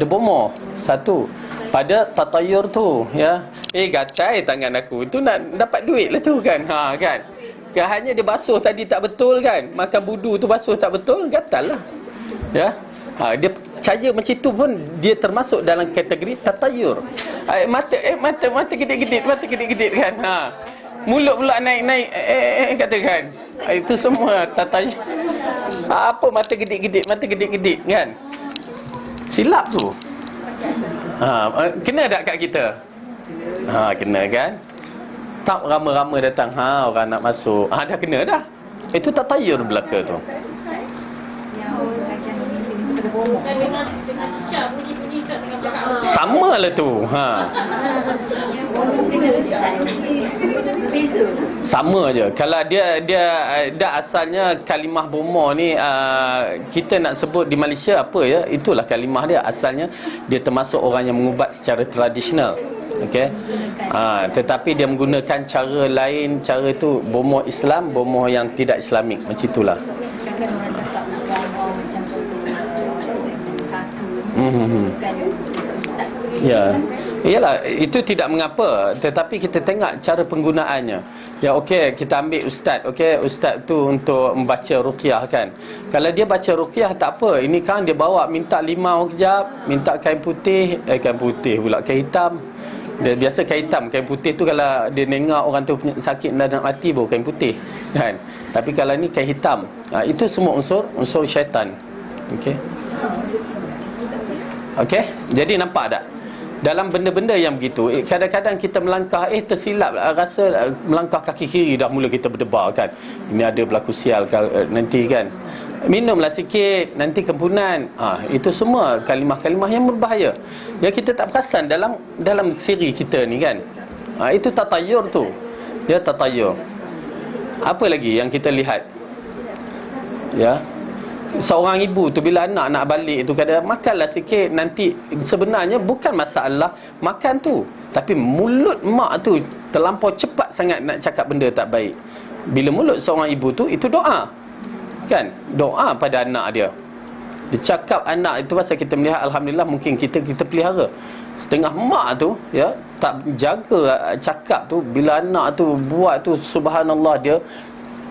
bomoh. Satu, pada tatayur tu, ya. Gatai tangan aku, itu nak dapat duit lah tu kan. Kan, hanya dia basuh tadi tak betul kan, makan budu tu basuh tak betul, gatal lah. Ya, dia percaya macam tu pun dia termasuk dalam kategori tatayur. Mata gede-gede kan. Mulut pula naik-naik katakan. Itu semua tatayur. Apa mata gede-gede kan? Silap tu. Kena tak kat kita? Kena kan? Tak rama-rama datang, orang nak masuk. Dah kena dah. Itu tatayur belaka tu. Dengan cicak bunyi-bunyi kat tengah cakap. Sama lah tu. Sama je. Kalau dia dah asalnya kalimah bomoh ni, kita nak sebut di Malaysia apa ya, itulah kalimah dia. Asalnya dia termasuk orang yang mengubat secara tradisional. Okey. Tetapi dia menggunakan cara lain. Cara tu bomoh Islam, bomoh yang tidak Islamik. Macam itulah. Ya, iyalah, itu tidak mengapa, tetapi kita tengok cara penggunaannya. Ya, okey, kita ambil ustaz. Okey, ustaz tu untuk membaca ruqyah kan. Kalau dia baca ruqyah tak apa. Ini kan dia bawa minta limau kejap, minta kain putih, kain putih pula, kain hitam. Dia biasa kain hitam, kain putih tu kalau dia nengok orang tu punya sakit dan nak mati baru kain putih kan. Tapi kalau ni kain hitam, itu semua unsur syaitan. Okey. Okey, jadi nampak tak? Dalam benda-benda yang begitu, kadang-kadang kita melangkah, tersilap, rasa melangkah kaki kiri dah mula kita berdebar kan. Ini ada berlaku sial nanti kan. Minumlah sikit, nanti kempunan. Itu semua kalimah-kalimah yang berbahaya. Ya, kita tak perasan dalam siri kita ni kan. Itu tatayur tu. Ya, tatayur. Apa lagi yang kita lihat? Ya, seorang ibu tu bila anak nak balik tu kata makanlah sikit, nanti sebenarnya bukan masalah makan tu, tapi mulut mak tu terlampau cepat sangat nak cakap benda tak baik. Bila mulut seorang ibu tu, itu doa kan, doa pada anak dia. Dia cakap anak itu, pasal kita melihat alhamdulillah mungkin kita pelihara. Setengah mak tu ya tak jaga cakap tu, bila anak tu buat tu subhanallah, dia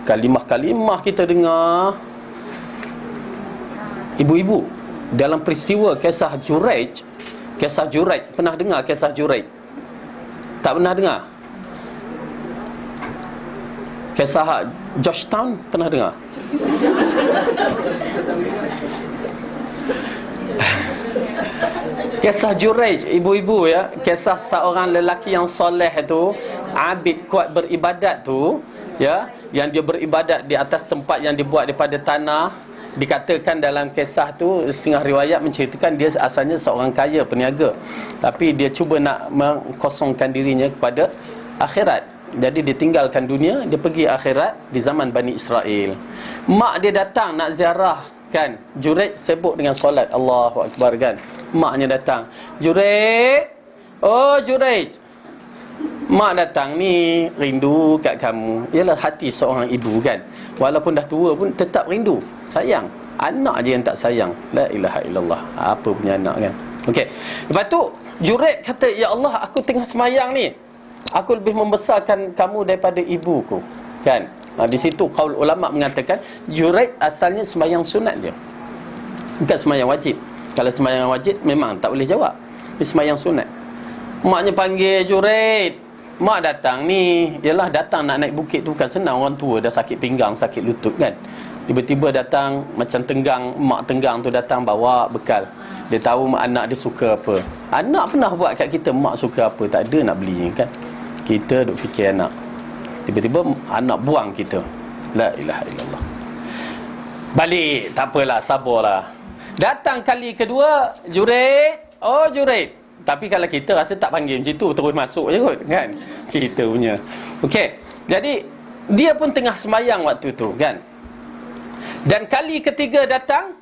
kalimah-kalimah kita dengar. Ibu-ibu, dalam peristiwa kisah Juraij, pernah dengar kisah Juraij? Tak pernah dengar? Kisah Georgetown pernah dengar? Kisah Juraij, ibu-ibu ya, kisah seorang lelaki yang soleh tu, abid, kuat beribadat tu ya, yang dia beribadat di atas tempat yang dibuat daripada tanah. Dikatakan dalam kisah tu, setengah riwayat menceritakan dia asalnya seorang kaya peniaga, tapi dia cuba nak mengkosongkan dirinya kepada akhirat. Jadi dia tinggalkan dunia, dia pergi akhirat di zaman Bani Israel. Mak dia datang nak ziarah kan. Juraij sibuk dengan solat, Allahu Akbar kan. Maknya datang, Juraij, oh Juraij, mak datang ni rindu kat kamu. Yalah, hati seorang ibu kan, walaupun dah tua pun tetap rindu, sayang. Anak je yang tak sayang. La ilaha illallah. Apa punya anak kan. Okey. Lepas tu Jureid kata, ya Allah, aku tengah semayang ni, aku lebih membesarkan kamu daripada ibuku. Kan? Di situ qaul ulama mengatakan Jureid asalnya semayang sunat je, bukan semayang wajib. Kalau semayang wajib memang tak boleh jawab. Dia semayang sunat. Maknya panggil Jureid, mak datang ni. Yalah, datang nak naik bukit tu bukan senang. Orang tua dah sakit pinggang, sakit lutut kan. Tiba-tiba datang macam tenggang, mak tenggang tu datang bawa bekal. Dia tahu anak dia suka apa. Anak pernah buat kat kita, mak suka apa, tak ada nak beli kan. Kita duk fikir anak. Tiba-tiba anak buang kita. La ilaha illallah. Balik, tak apalah, sabarlah. Datang kali kedua, Jureid. Oh Jureid. Tapi kalau kita rasa tak panggil macam tu, terus masuk je kot kan, kita punya. Okey. Jadi dia pun tengah semayang waktu tu kan. Dan kali ketiga datang,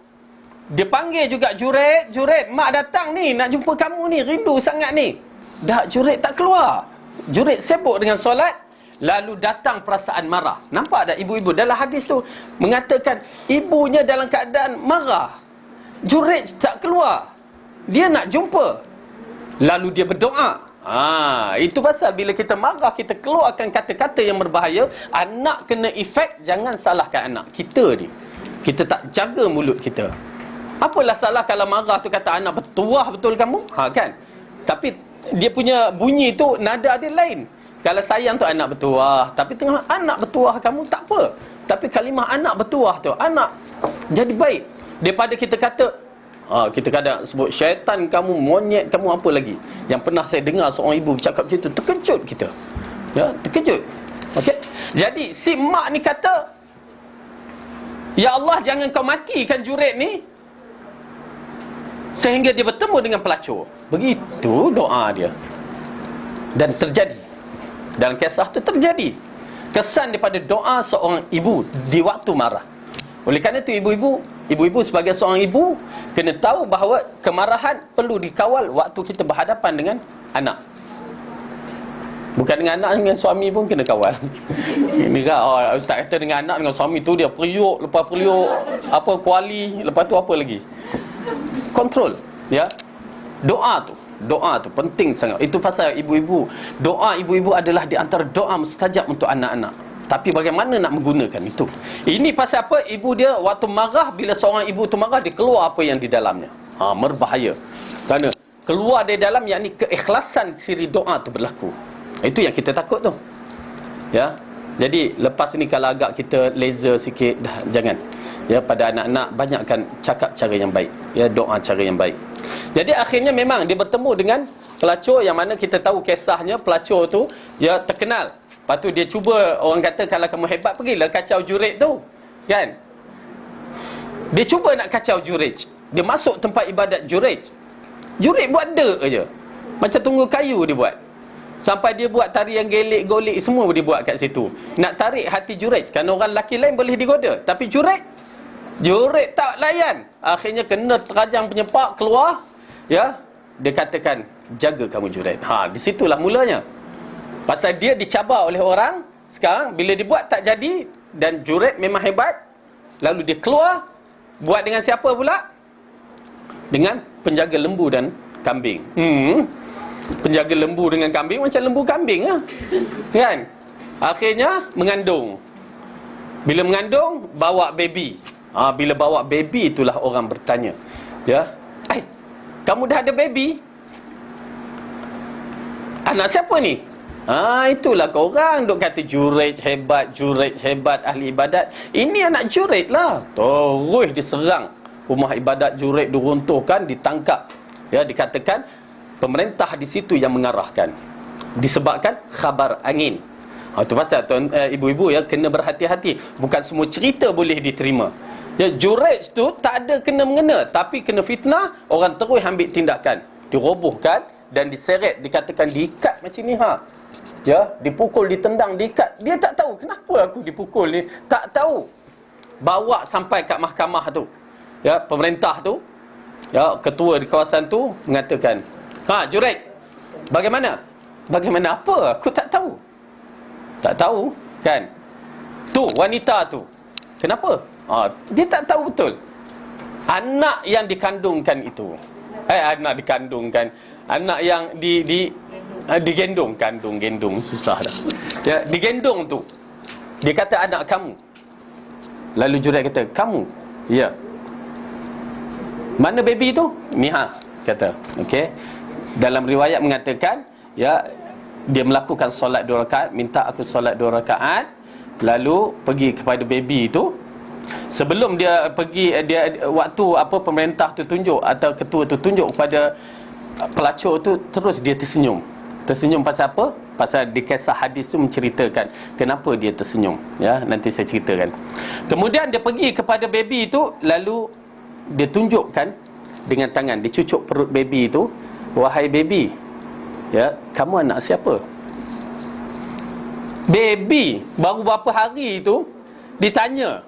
dia panggil juga Jureid. Jureid, mak datang ni, nak jumpa kamu ni, rindu sangat ni. Dah Jureid tak keluar. Jureid sibuk dengan solat. Lalu datang perasaan marah. Nampak tak ibu-ibu dalam hadis tu mengatakan ibunya dalam keadaan marah. Jureid tak keluar, dia nak jumpa. Lalu dia berdoa. Itu pasal bila kita marah, kita keluarkan kata-kata yang berbahaya. Anak kena efek. Jangan salahkan anak kita ni, kita tak jaga mulut kita. Apalah salah kalau marah tu kata anak bertuah betul kamu, kan. Tapi dia punya bunyi tu, nada dia lain. Kalau sayang tu anak bertuah, tapi tengah anak bertuah kamu, tak apa. Tapi kalimah anak bertuah tu, anak jadi baik. Daripada kita kata, kita kadang sebut syaitan kamu, monyet kamu, apa lagi. Yang pernah saya dengar seorang ibu bercakap macam tu, terkejut kita. Ya, terkejut. Okey. Jadi si mak ni kata, ya Allah, jangan kau matikan Jureid ni sehingga dia bertemu dengan pelacur. Begitu doa dia. Dan terjadi. Dalam kisah tu terjadi kesan daripada doa seorang ibu di waktu marah. Oleh kerana itu ibu-ibu sebagai seorang ibu kena tahu bahawa kemarahan perlu dikawal waktu kita berhadapan dengan anak. Bukan dengan anak, dengan suami pun kena kawal. Ini kan ustaz kata dengan anak, dengan suami tu dia periuk, lepas periuk apa kuali, lepas tu apa lagi. Kontrol, ya. Doa tu penting sangat. Itu pasal ibu-ibu, doa ibu-ibu adalah di antara doa mustajab untuk anak-anak. Tapi bagaimana nak menggunakan itu? Ini pasal apa? Ibu dia waktu marah, bila seorang ibu tu marah, dia keluar apa yang di dalamnya. Berbahaya. Kerana keluar dari dalam, yakni keikhlasan siri doa tu berlaku. Itu yang kita takut tu. Ya. Jadi lepas ni kalau agak kita laser sikit, dah jangan. Ya, pada anak-anak banyakkan cakap cara yang baik. Ya, doa cara yang baik. Jadi akhirnya memang dia bertemu dengan pelacur, yang mana kita tahu kisahnya pelacur tu ya terkenal. Lepas tu dia cuba, orang kata kalau kamu hebat, pergilah kacau Jureid tu. Kan? Dia cuba nak kacau Jureid. Dia masuk tempat ibadat Jureid. Jureid buat dek aja. Macam tunggu kayu dia buat. Sampai dia buat tarian gelik-golik semua dia buat kat situ. Nak tarik hati Jureid. Kan orang lelaki lain boleh digoda, tapi Jureid tak layan. Akhirnya kena terajang penyepak, keluar. Ya, dia katakan, jaga kamu Jureid. Di situlah mulanya. Pasal dia dicabar oleh orang. Sekarang bila dia buat tak jadi, dan Jureid memang hebat, lalu dia keluar. Buat dengan siapa pula? Dengan penjaga lembu dan kambing. Penjaga lembu dengan kambing macam lembu kambing lah. Kan? Akhirnya mengandung. Bila mengandung, bawa baby. Bila bawa baby, itulah orang bertanya, ya, kamu dah ada baby? Anak siapa ni? Itulah korang duk kata Jureid hebat, ahli ibadat. Ini anak Jureid lah. Terus diserang rumah ibadat Jureid, diruntuhkan, ditangkap. Ya, dikatakan pemerintah di situ yang mengarahkan, disebabkan khabar angin. Itu pasal ibu-ibu ya kena berhati-hati. Bukan semua cerita boleh diterima. Ya, Jureid tu tak ada kena-mengena, tapi kena fitnah, orang terus ambil tindakan. Dirobohkan dan diseret, dikatakan diikat macam ni. Ya, dipukul, ditendang, diikat. Dia tak tahu kenapa aku dipukul ni, tak tahu. Bawa sampai kat mahkamah tu. Ya, pemerintah tu, ya, ketua di kawasan tu mengatakan, Jureid, bagaimana? Bagaimana apa? Aku tak tahu. Tak tahu, kan? Tu, wanita tu. Kenapa? Dia tak tahu betul. Anak yang dikandungkan itu. Anak dikandungkan. Anak yang digendong. Gendong susah dah. Ya, digendong tu. Dia kata anak kamu. Lalu Juraid kata, kamu? Ya. Mana baby tu? Ni kata. Okey. Dalam riwayat mengatakan, ya, dia melakukan solat 2 rakaat, minta aku solat 2 rakaat, lalu pergi kepada baby itu. Sebelum dia pergi, waktu pemerintah tu tunjuk atau ketua tu tunjuk kepada pelacur tu, terus dia tersenyum. Tersenyum pasal apa? Pasal di kisah hadis tu menceritakan kenapa dia tersenyum, ya, nanti saya ceritakan. Kemudian dia pergi kepada baby itu, lalu dia tunjukkan dengan tangan, dia cucuk perut baby itu. Wahai baby, ya, kamu anak siapa? Baby baru berapa hari itu ditanya,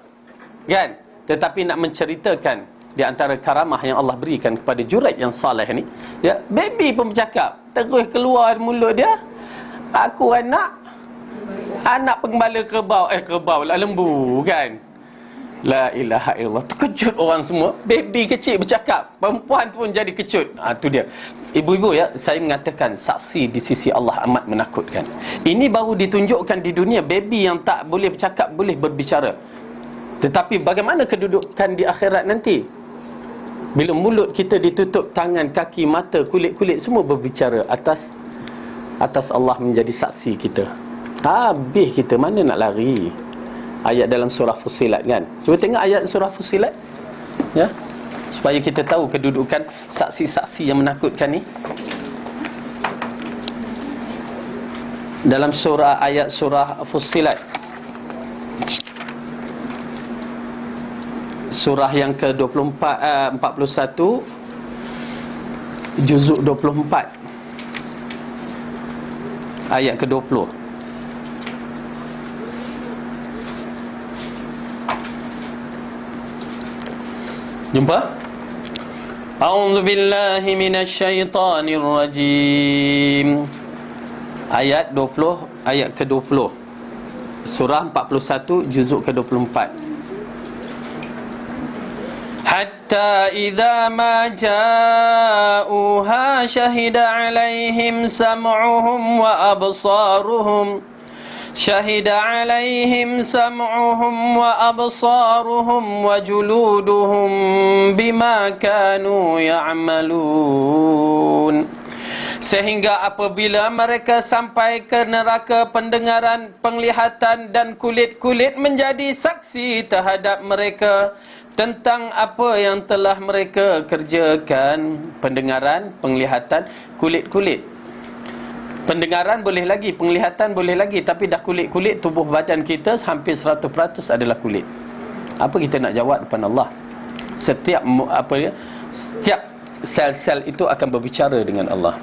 kan? Tetapi nak menceritakan di antara karamah yang Allah berikan kepada Juraid yang saleh ni, ya, baby pun bercakap, terus keluar mulut dia, aku anak penggembala kerbau lah, lembu, kan? La ilaha illallah. Terkejut orang semua. Baby kecil bercakap, perempuan pun jadi kejut. Tu dia. Ibu-ibu, ya, saya mengatakan saksi di sisi Allah amat menakutkan. Ini baru ditunjukkan di dunia, baby yang tak boleh bercakap boleh berbicara. Tetapi bagaimana kedudukan di akhirat nanti? Bila mulut kita ditutup, tangan, kaki, mata, kulit-kulit semua berbicara atas Allah menjadi saksi kita. Habis kita, mana nak lari? Ayat dalam surah Fussilat, kan? Cuba tengok ayat surah Fussilat, ya, supaya kita tahu kedudukan saksi-saksi yang menakutkan ni. Dalam ayat surah Fussilat, surah yang ke-24, 41, juzuk 24, ayat ke-20. Jumpa? A'udzu billahi minasy syaithanir rajim. Ayat 20, ayat ke-20. Surah 41 juzuk ke-24. Hatta idza ma ja'uha syahida 'alaihim sam'uhum wa absaruhum شهد عليهم سمعهم وأبصارهم وجلودهم بما كانوا يعملون. Sehingga apabila mereka sampai ke neraka pendengaran, penglihatan dan kulit-kulit menjadi saksi terhadap mereka tentang apa yang telah mereka kerjakan. Pendengaran, penglihatan, kulit-kulit. Pendengaran boleh lagi, penglihatan boleh lagi, tapi dah kulit-kulit, tubuh badan kita hampir 100% adalah kulit. Apa kita nak jawab depan Allah? Setiap sel-sel itu akan berbicara dengan Allah.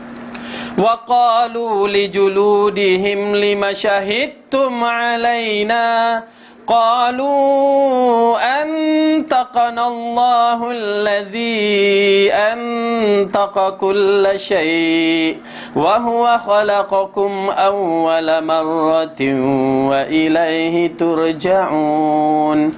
Wa qalu li juludihim lima syahidtum alaina qalu antaqana Allahu alladhi antaqa kulla syai' wa huwa khalaqakum awwala marratin wa ilaihi turja'un.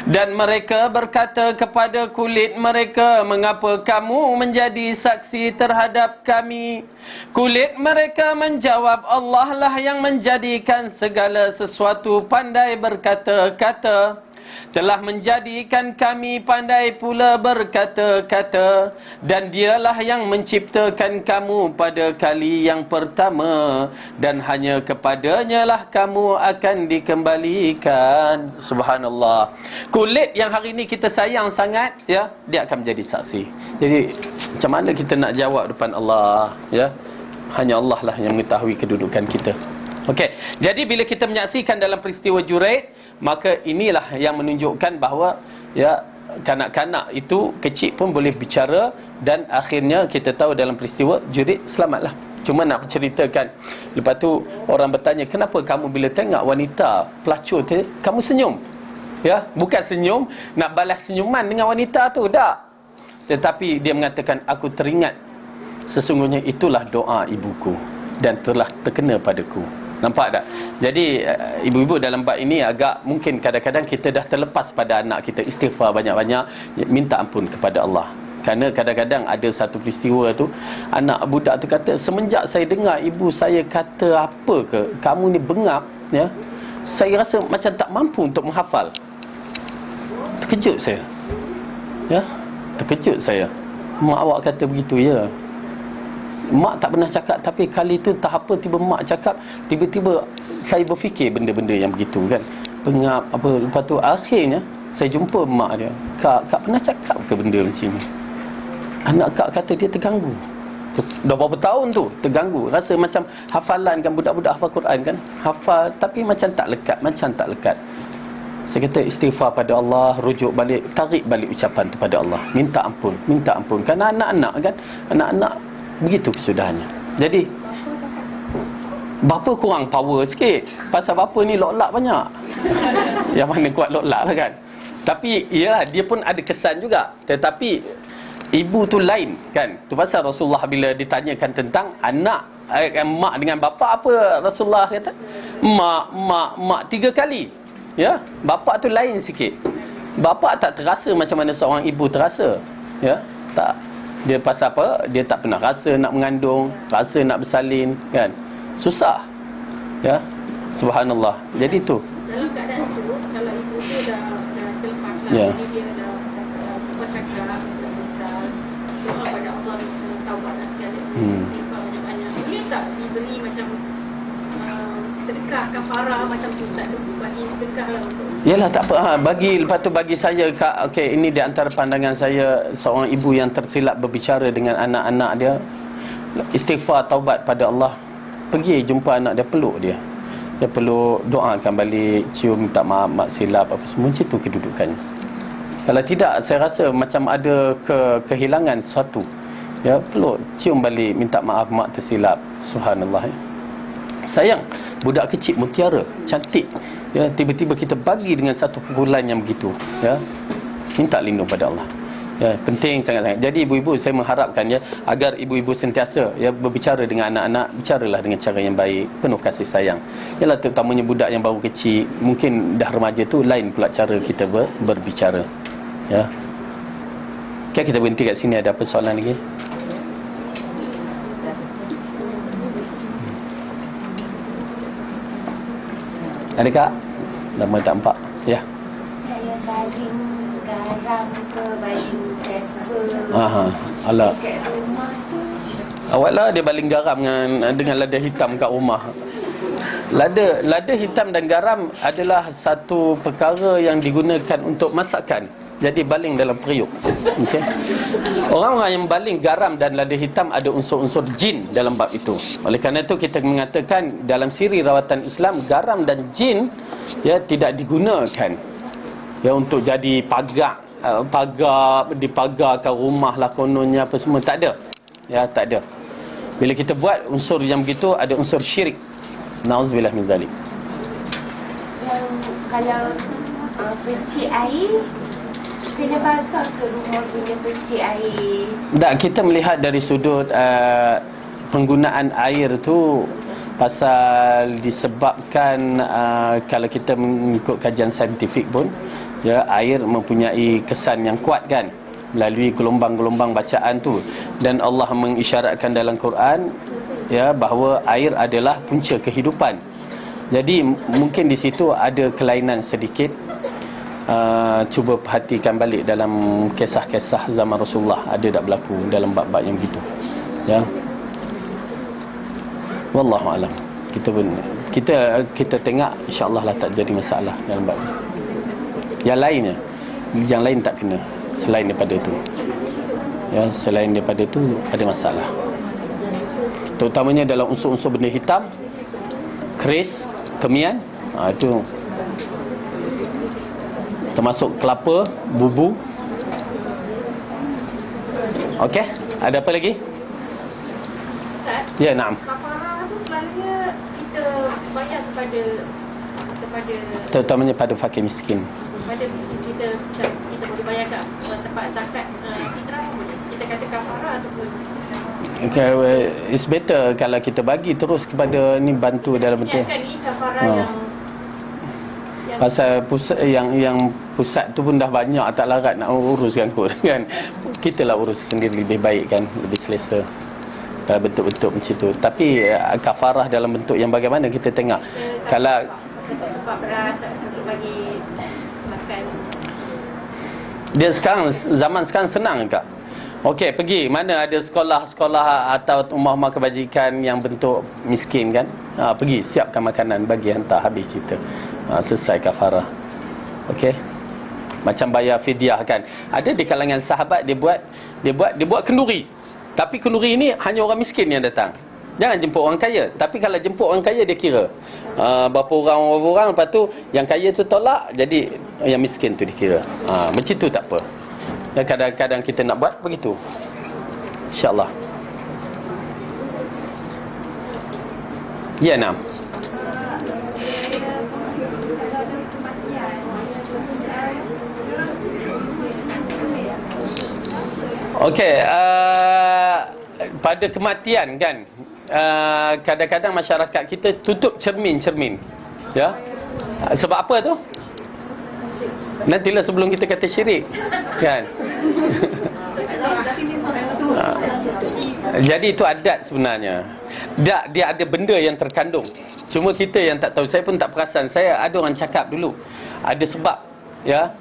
Dan mereka berkata kepada kulit mereka, mengapa kamu menjadi saksi terhadap kami? Kulit mereka menjawab, Allah lah yang menjadikan segala sesuatu pandai berkata-kata, telah menjadikan kami pandai pula berkata-kata, dan dialah yang menciptakan kamu pada kali yang pertama, dan hanya kepadanya lah kamu akan dikembalikan. Subhanallah. Kulit yang hari ini kita sayang sangat, ya, dia akan menjadi saksi. Jadi macam mana kita nak jawab depan Allah, ya? Hanya Allah lah yang mengetahui kedudukan kita. Okey, jadi bila kita menyaksikan dalam peristiwa Juraid, maka inilah yang menunjukkan bahawa, ya, kanak-kanak itu kecil pun boleh bicara. Dan akhirnya kita tahu dalam peristiwa Juraid selamatlah. Cuma nak ceritakan, lepas tu orang bertanya, kenapa kamu bila tengok wanita pelacur tu, kamu senyum? Ya, bukan senyum nak balas senyuman dengan wanita tu, tak. Tetapi dia mengatakan, aku teringat sesungguhnya itulah doa ibuku. dan telah terkena padaku. Nampak tak? Jadi ibu-ibu dalam bab ini agak mungkin kadang-kadang kita dah terlepas pada anak kita, istighfar banyak-banyak, minta ampun kepada Allah. Kerana kadang-kadang ada satu peristiwa tu, anak budak tu kata, semenjak saya dengar ibu saya kata apa ke, kamu ni bengap, ya, saya rasa macam tak mampu untuk menghafal. Terkejut saya, ya, terkejut saya. Mak awak kata begitu, ya. Mak tak pernah cakap, tapi kali tu tak apa, tiba mak cakap, tiba-tiba saya berfikir benda-benda yang begitu kan, bengap apa. Lepas tu akhirnya saya jumpa mak dia, kak pernah cakap ke benda macam ni? Anak kak kata dia terganggu. Dah berapa tahun tu terganggu, rasa macam hafalan kan, budak-budak hafal Quran kan, hafal tapi macam tak lekat. Saya kata istighfar pada Allah, rujuk balik, tarik balik ucapan tu pada Allah, minta ampun. Kerana anak-anak kan, anak-anak begitu kesudahannya. Jadi bapa kurang power sikit, pasal bapa ni lok-lak banyak. Yang mana kuat lok-lak lah kan. Tapi yalah, dia pun ada kesan juga. Tetapi ibu tu lain kan. Tu pasal Rasulullah bila ditanyakan tentang anak, mak dengan bapa, apa Rasulullah kata? Mak 3 kali. Ya, bapa tu lain sikit. Bapa tak terasa macam mana seorang ibu terasa. Ya, tak. Dia pasal apa? Dia tak pernah rasa nak mengandung, rasa nak bersalin kan. Susah. Ya. Subhanallah. Jadi tu. Dalam keadaan tu, kalau ibu tu dah terlepas lah, Ya. dia dah cakap, dah besar, doa pada Allah, taubat dan segala istighfar banyak-banyak. Boleh tak diberi macam sedekah kafarah macam tu, Ustaz tu bagi sedekah lah untuk Yalah, tak apa. Lepas tu bagi saya, Kak, okey, ini di antara pandangan saya, seorang ibu yang tersilap berbicara dengan anak-anak dia, istighfar, taubat pada Allah, pergi jumpa anak dia, peluk dia. Dia peluk, doakan balik, cium, minta maaf, mak silap, apa semua, macam tu kedudukannya. Kalau tidak, saya rasa macam ada kehilangan sesuatu. Ya, peluk, cium balik, minta maaf, mak tersilap. Subhanallah, ya. Sayang, budak kecil mutiara, cantik, ya, tiba-tiba kita bagi dengan satu pukulan yang begitu, ya. Minta lindung pada Allah. Ya, penting sangat-sangat. Jadi ibu-ibu, saya mengharapkan ya, agar ibu-ibu sentiasa ya berbicara dengan anak-anak, bicaralah dengan cara yang baik, penuh kasih sayang. Yalah, terutamanya budak yang baru kecil, mungkin dah remaja tu lain pula cara kita berbicara. Ya. Okay, kita berhenti kat sini. Ada apa soalan lagi? Ada kak? Lama tak nampak. Ya. Saya baling garam ke, baling pepper Alah. kat rumah tu. Awaklah dia baling garam dengan lada hitam kat rumah. Lada hitam dan garam adalah satu perkara yang digunakan untuk masakan. Jadi baling dalam periuk. Okey. Orang-orang yang baling garam dan lada hitam ada unsur-unsur jin dalam bab itu. Oleh kerana itu kita mengatakan dalam siri rawatan Islam, garam dan jin ya tidak digunakan ya untuk jadi pagar dipagarkan rumah lah kononnya apa semua, tak ada. Ya, tak ada. Bila kita buat unsur yang begitu, ada unsur syirik. Nauzubillah min zalik. Yang kalau percik air, kena bakar ke rumah punya percik air? Tak, kita melihat dari sudut penggunaan air tu, pasal disebabkan kalau kita mengikut kajian saintifik pun ya, air mempunyai kesan yang kuat kan melalui gelombang-gelombang bacaan tu, dan Allah mengisyaratkan dalam Quran ya bahawa air adalah punca kehidupan. Jadi mungkin di situ ada kelainan sedikit. Cuba perhatikan balik dalam kisah-kisah zaman Rasulullah, ada tak berlaku dalam bab-bab yang begitu ya. Wallahu alam. Kita tengok, insya-Allah lah tak jadi masalah dalam bab yang lain tak kena selain daripada itu ya. Selain daripada itu ada masalah, terutamanya dalam unsur-unsur benda hitam, keris, kemian, itu termasuk kelapa, bubu. Okey, ada apa lagi? Ustaz, Ya, naam. kafarah tu selalunya kita bayar kepada Terutamanya pada fakir miskin. kita boleh bayar kat tempat zakat fitrah boleh. Kita kata kafarah ataupun it's better kalau kita bagi terus kepada ni, bantu dalam bentuk. Kan ni kafarah yang Pasal pusat yang pusat tu pun dah banyak, tak larat nak uruskan kot kan. Kita lah urus sendiri lebih baik kan, lebih selesa dalam bentuk-bentuk macam tu. Tapi kafarah dalam bentuk yang bagaimana kita tengok. Kalau tempat beras untuk bagi makan. dia sekarang, zaman sekarang senang Kak. Okey, pergi mana ada sekolah-sekolah atau rumah-rumah kebajikan yang bentuk miskin kan, pergi siapkan makanan, bagi, hantar, habis cerita. Selesai kafarah. Okey, macam bayar fidyah kan. Ada di kalangan sahabat dia buat kenduri. Tapi kenduri ini hanya orang miskin yang datang. Jangan jemput orang kaya. Tapi kalau jemput orang kaya dia kira berapa orang, lepas tu yang kaya tu tolak, jadi yang miskin tu dikira. Macam tu tak apa. Dan kadang-kadang kita nak buat begitu. InsyaAllah. Ya, Nam. Okey, pada kematian kan, kadang-kadang masyarakat kita tutup cermin. Ya. Sebab apa tu? Nantilah sebelum kita kata syirik kan. Jadi itu adat sebenarnya. Dia ada benda yang terkandung. Cuma kita yang tak tahu. Saya pun tak perasan. Saya ada orang cakap dulu, ada sebab, ya.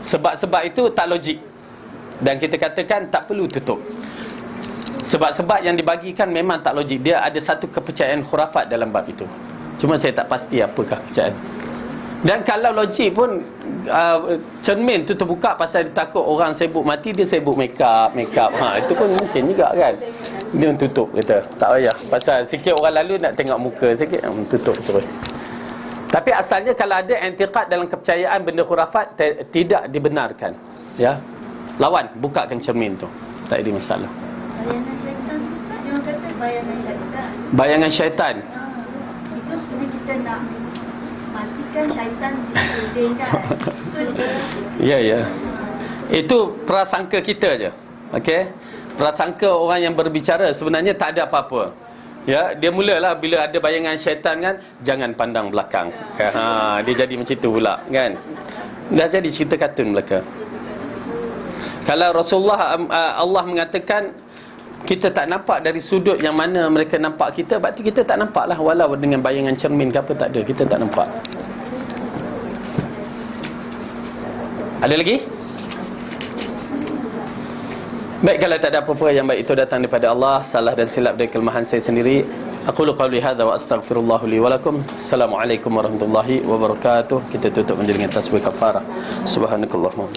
Sebab-sebab itu tak logik. Dan kita katakan tak perlu tutup. Sebab-sebab yang dibagikan memang tak logik. Dia ada satu kepercayaan khurafat dalam bab itu. Cuma saya tak pasti apakah kepercayaan. Dan kalau logik pun, cermin tu terbuka pasal dia takut orang sibuk mati, dia sibuk make up. Itu pun mungkin juga kan. Dia tutup, kata tak payah. Pasal sikit orang lalu nak tengok muka sikit, tutup terus. Tapi asalnya kalau ada i'tiqad dalam kepercayaan benda khurafat, tidak dibenarkan. Ya. Lawan, bukakan cermin tu. Tak ada masalah. Bayangan syaitan tu Ustaz, dia orang kata bayangan syaitan. Bayangan syaitan. Because bila kita nak matikan syaitan keliling kan. So Ya. Itu prasangka kita je. Okey. Prasangka orang yang berbicara sebenarnya tak ada apa-apa. Ya, dia mulalah bila ada bayangan syaitan kan, jangan pandang belakang. Dia jadi macam tu pula kan. Dah jadi cerita kartun belaka. Kalau Rasulullah Allah mengatakan kita tak nampak dari sudut yang mana mereka nampak kita, berarti kita tak nampak lah. Walau dengan bayangan cermin ke apa, tak ada, kita tak nampak. Ada lagi? Baik, kalau tak ada apa-apa yang baik itu datang daripada Allah, salah dan silap dari kelemahan saya sendiri. Aqulu qawli hadza wa astaghfirullah li wa lakum. Assalamualaikum warahmatullahi wabarakatuh. Kita tutup dengan tasbih kafarah. Subhanakallahumma